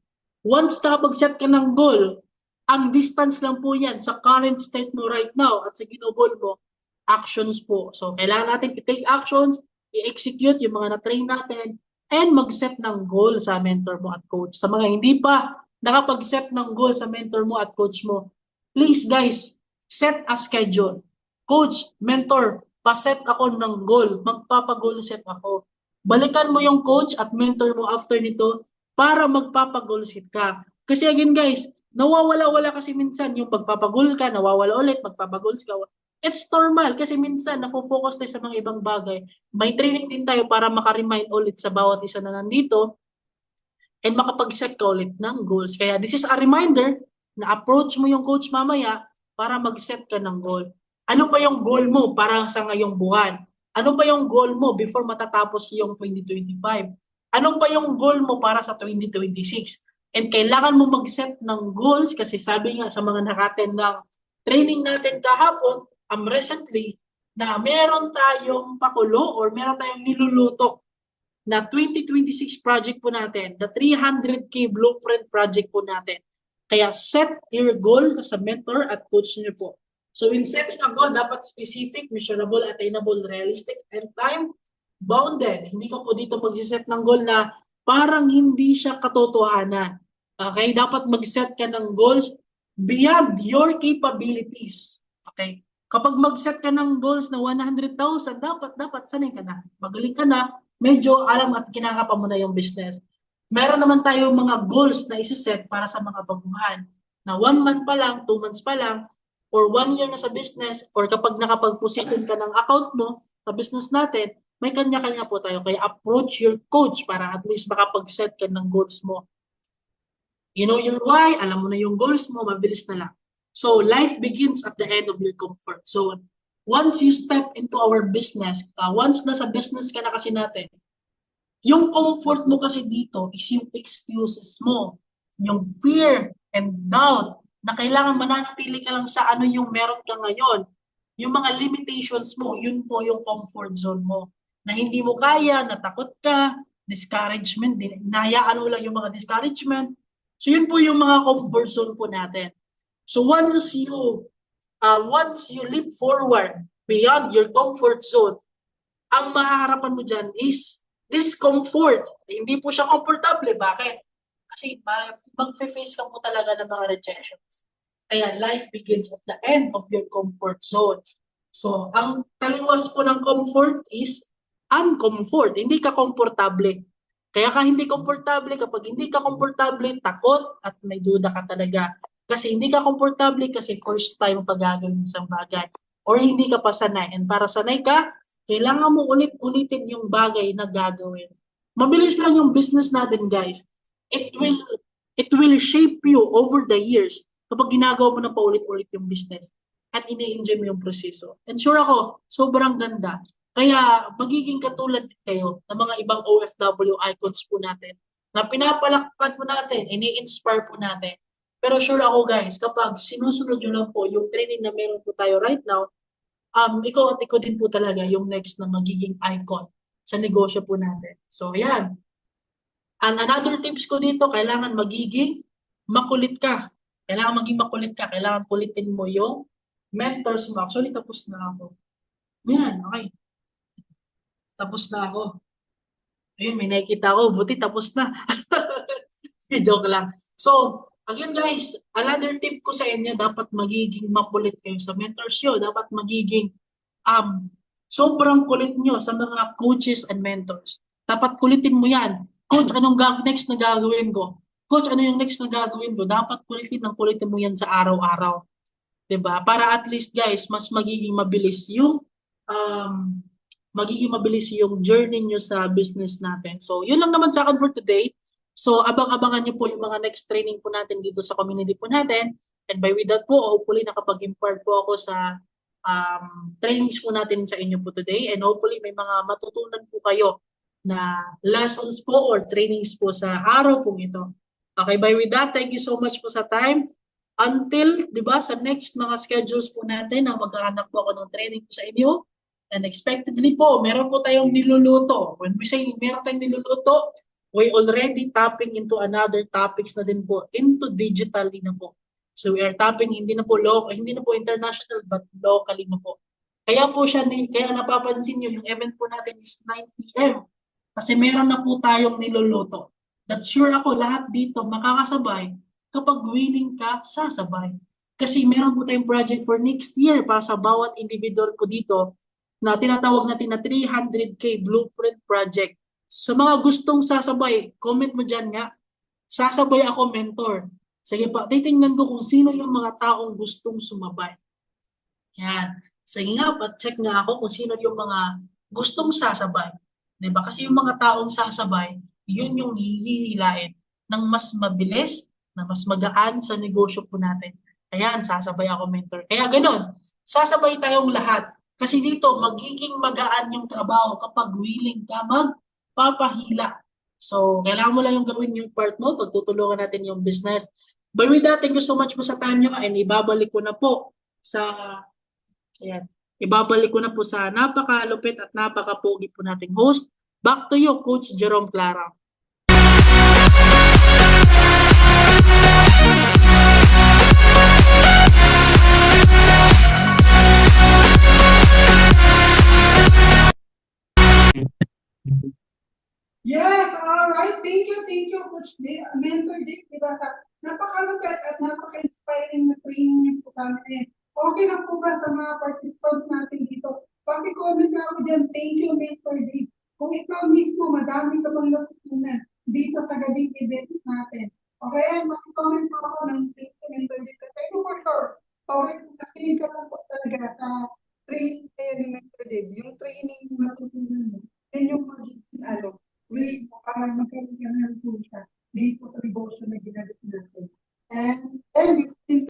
Once nakapag-set ka ng goal, ang distance lang po yan sa current state mo right now at sa gino-goal mo, actions po. So, kailangan natin i-take actions, i-execute yung mga na-train natin, and mag-set ng goal sa mentor mo at coach. Sa mga hindi pa nakapag-set ng goal sa mentor mo at coach mo, please guys, set a schedule. Coach, mentor, pa-set ako ng goal. Magpapa-goal set ako. Balikan mo yung coach at mentor mo after nito para magpapa-goal set ka. Kasi again guys, nawawala-wala kasi minsan yung pagpapagol ka, nawawala ulit, magpapagoals ka. It's normal kasi minsan nafo-focus tayo sa mga ibang bagay. May training din tayo para maka-remind ulit sa bawat isa na nandito and makapag-set ka ulit ng goals. Kaya this is a reminder na approach mo yung coach mamaya para mag-set ka ng goal. Ano ba yung goal mo para sa ngayong buwan? Ano ba yung goal mo before matatapos yung 2025? Ano ba yung goal mo para sa 2026? And kailangan mo mag-set ng goals kasi sabi nga sa mga nakaten ng training natin kahapon, recently, na meron tayong pakulo or meron tayong niluluto na 2026 project po natin, the 300K blueprint project po natin. Kaya set your goal sa mentor at coach niyo po. So in setting a goal, dapat specific, measurable, attainable, realistic, and time-bounded. Hindi ka po dito mag-set ng goal na parang hindi siya katotohanan. Okay? Dapat mag-set ka ng goals beyond your capabilities. Okay? Kapag mag-set ka ng goals na 100,000, dapat sanay ka na. Magaling ka na, medyo alam at kinakapa mo na yung business. Meron naman tayo mga goals na isi-set para sa mga baguhan. Na 1 month pa lang, 2 months pa lang, or 1 year na sa business, or kapag nakapag-position ka ng account mo sa business natin, may kanya-kanya po tayo. Kaya approach your coach para at least makapag-set ka ng goals mo. You know your why, alam mo na yung goals mo, mabilis na lang. So, life begins at the end of your comfort zone. Once you step into our business, once nasa business ka na kasi natin, yung comfort mo kasi dito is yung excuses mo, yung fear and doubt na kailangan mananatili ka lang sa ano yung meron ka ngayon. Yung mga limitations mo, yun po yung comfort zone mo. Na hindi mo kaya, natakot ka, discouragement, hinahayaan mo lang yung mga discouragement. So yun po yung mga comfort zone po natin. So once you leap forward beyond your comfort zone, ang mahaharapan mo dyan is discomfort. Hindi po siya komportable. Bakit? Kasi mag-face ka po talaga ng mga rejections. Kaya life begins at the end of your comfort zone. So, ang taliwas po ng comfort is uncomfort. Hindi ka komportable. Kaya ka hindi komportable, kapag hindi ka komportable, takot at may duda ka talaga. Kasi hindi ka komportable kasi first time pa gagawin isang bagay. Or hindi ka pa sanay. And para sanay ka, kailangan mo ulit-ulitin yung bagay na gagawin. Mabilis lang yung business natin, guys. It will shape you over the years kapag ginagawa mo na paulit-ulit yung business at ini-enjoy mo yung proseso. And sure ako, sobrang ganda. Kaya magiging katulad kayo ng mga ibang OFW icons po natin na pinapalakpan po natin, ini-inspire po natin. Pero sure ako guys, kapag sinusunod nyo lang po yung training na meron po tayo right now, ikaw at ikaw din po talaga yung next na magiging icon sa negosyo po natin. So, ayan. And another tips ko dito, kailangan magiging makulit ka. Kailangan maging makulit ka. Kailangan kulitin mo yung mentors mo. Actually, tapos na ako. Yan, okay. Tapos na ako. Ayun, may nakikita ako. Buti tapos na. Joke lang. So, again guys, another tip ko sa inyo, dapat magiging makulit kayo sa mentors nyo. Dapat magiging sobrang kulit nyo sa mga coaches and mentors. Dapat kulitin mo yan. Coach, anong next na gagawin ko? Coach, ano yung next na gagawin ko? Dapat kulitin mo yan sa araw-araw. 'Di ba? Para at least guys, mas magiging mabilis yung journey nyo sa business natin. So, yun lang naman sa akin for today. So, abang-abangan nyo po yung mga next training po natin dito sa community po natin. And by with that po, hopefully nakapag-impart po ako sa trainings po natin sa inyo po today. And hopefully may mga matutunan po kayo na lessons po or trainings po sa araw po ito. Okay, by with that, thank you so much po sa time. Until, di ba, sa next mga schedules po natin na maghahanap po ako ng training po sa inyo. And expectedly po, meron po tayong niluluto. When we say meron tayong niluluto, we already tapping into another topics na din po, into digitally na po. So we are tapping hindi na po international but locally na po. Kaya po kaya napapansin niyo yung event po natin is 9 PM. Kasi meron na po tayong niluluto. That sure ako lahat dito makakasabay kapag willing ka sasabay. Kasi meron po tayong project for next year para sa bawat individual po dito na tinatawag natin na 300K Blueprint Project. Sa mga gustong sasabay, comment mo dyan nga, sasabay ako mentor. Sige pa, titingnan ko kung sino yung mga taong gustong sumabay. Yan. Sige nga, check nga ako kung sino yung mga gustong sasabay. Diba? Kasi yung mga taong sasabay, yun yung hihilain ng mas mabilis, na mas magaan sa negosyo po natin. Ayan, sasabay ako mentor. Kaya ganun, sasabay tayong lahat. Kasi dito, magiging magaan yung trabaho kapag willing ka magpapahila. So, kailangan mo lang yung gawin yung part mo, pagtutulungan natin yung business. But with that, thank you so much po sa time nyo and ibabalik ko na po sa napakalupit at napakapogi po nating host. Back to you, Coach Jerome Clara. Yes, all right. Thank you, Coach Dave, Mentor Dave, diba? Napakalupit at napaka-inspiring na training niyo po kami. Okay na po ba sa mga participants natin dito? Paki-comment na ako dyan. Thank you, Mentor Dave. Kung ikaw mismo, madami ka bang natutunan dito sa gabing event natin. Okay, maki-comment po ako ng thank you, Mentor Dave. Kasi ito for sure, nakinig ka lang po talaga sa training ni Mentor Dave. Yung training natutunan mo, yun yung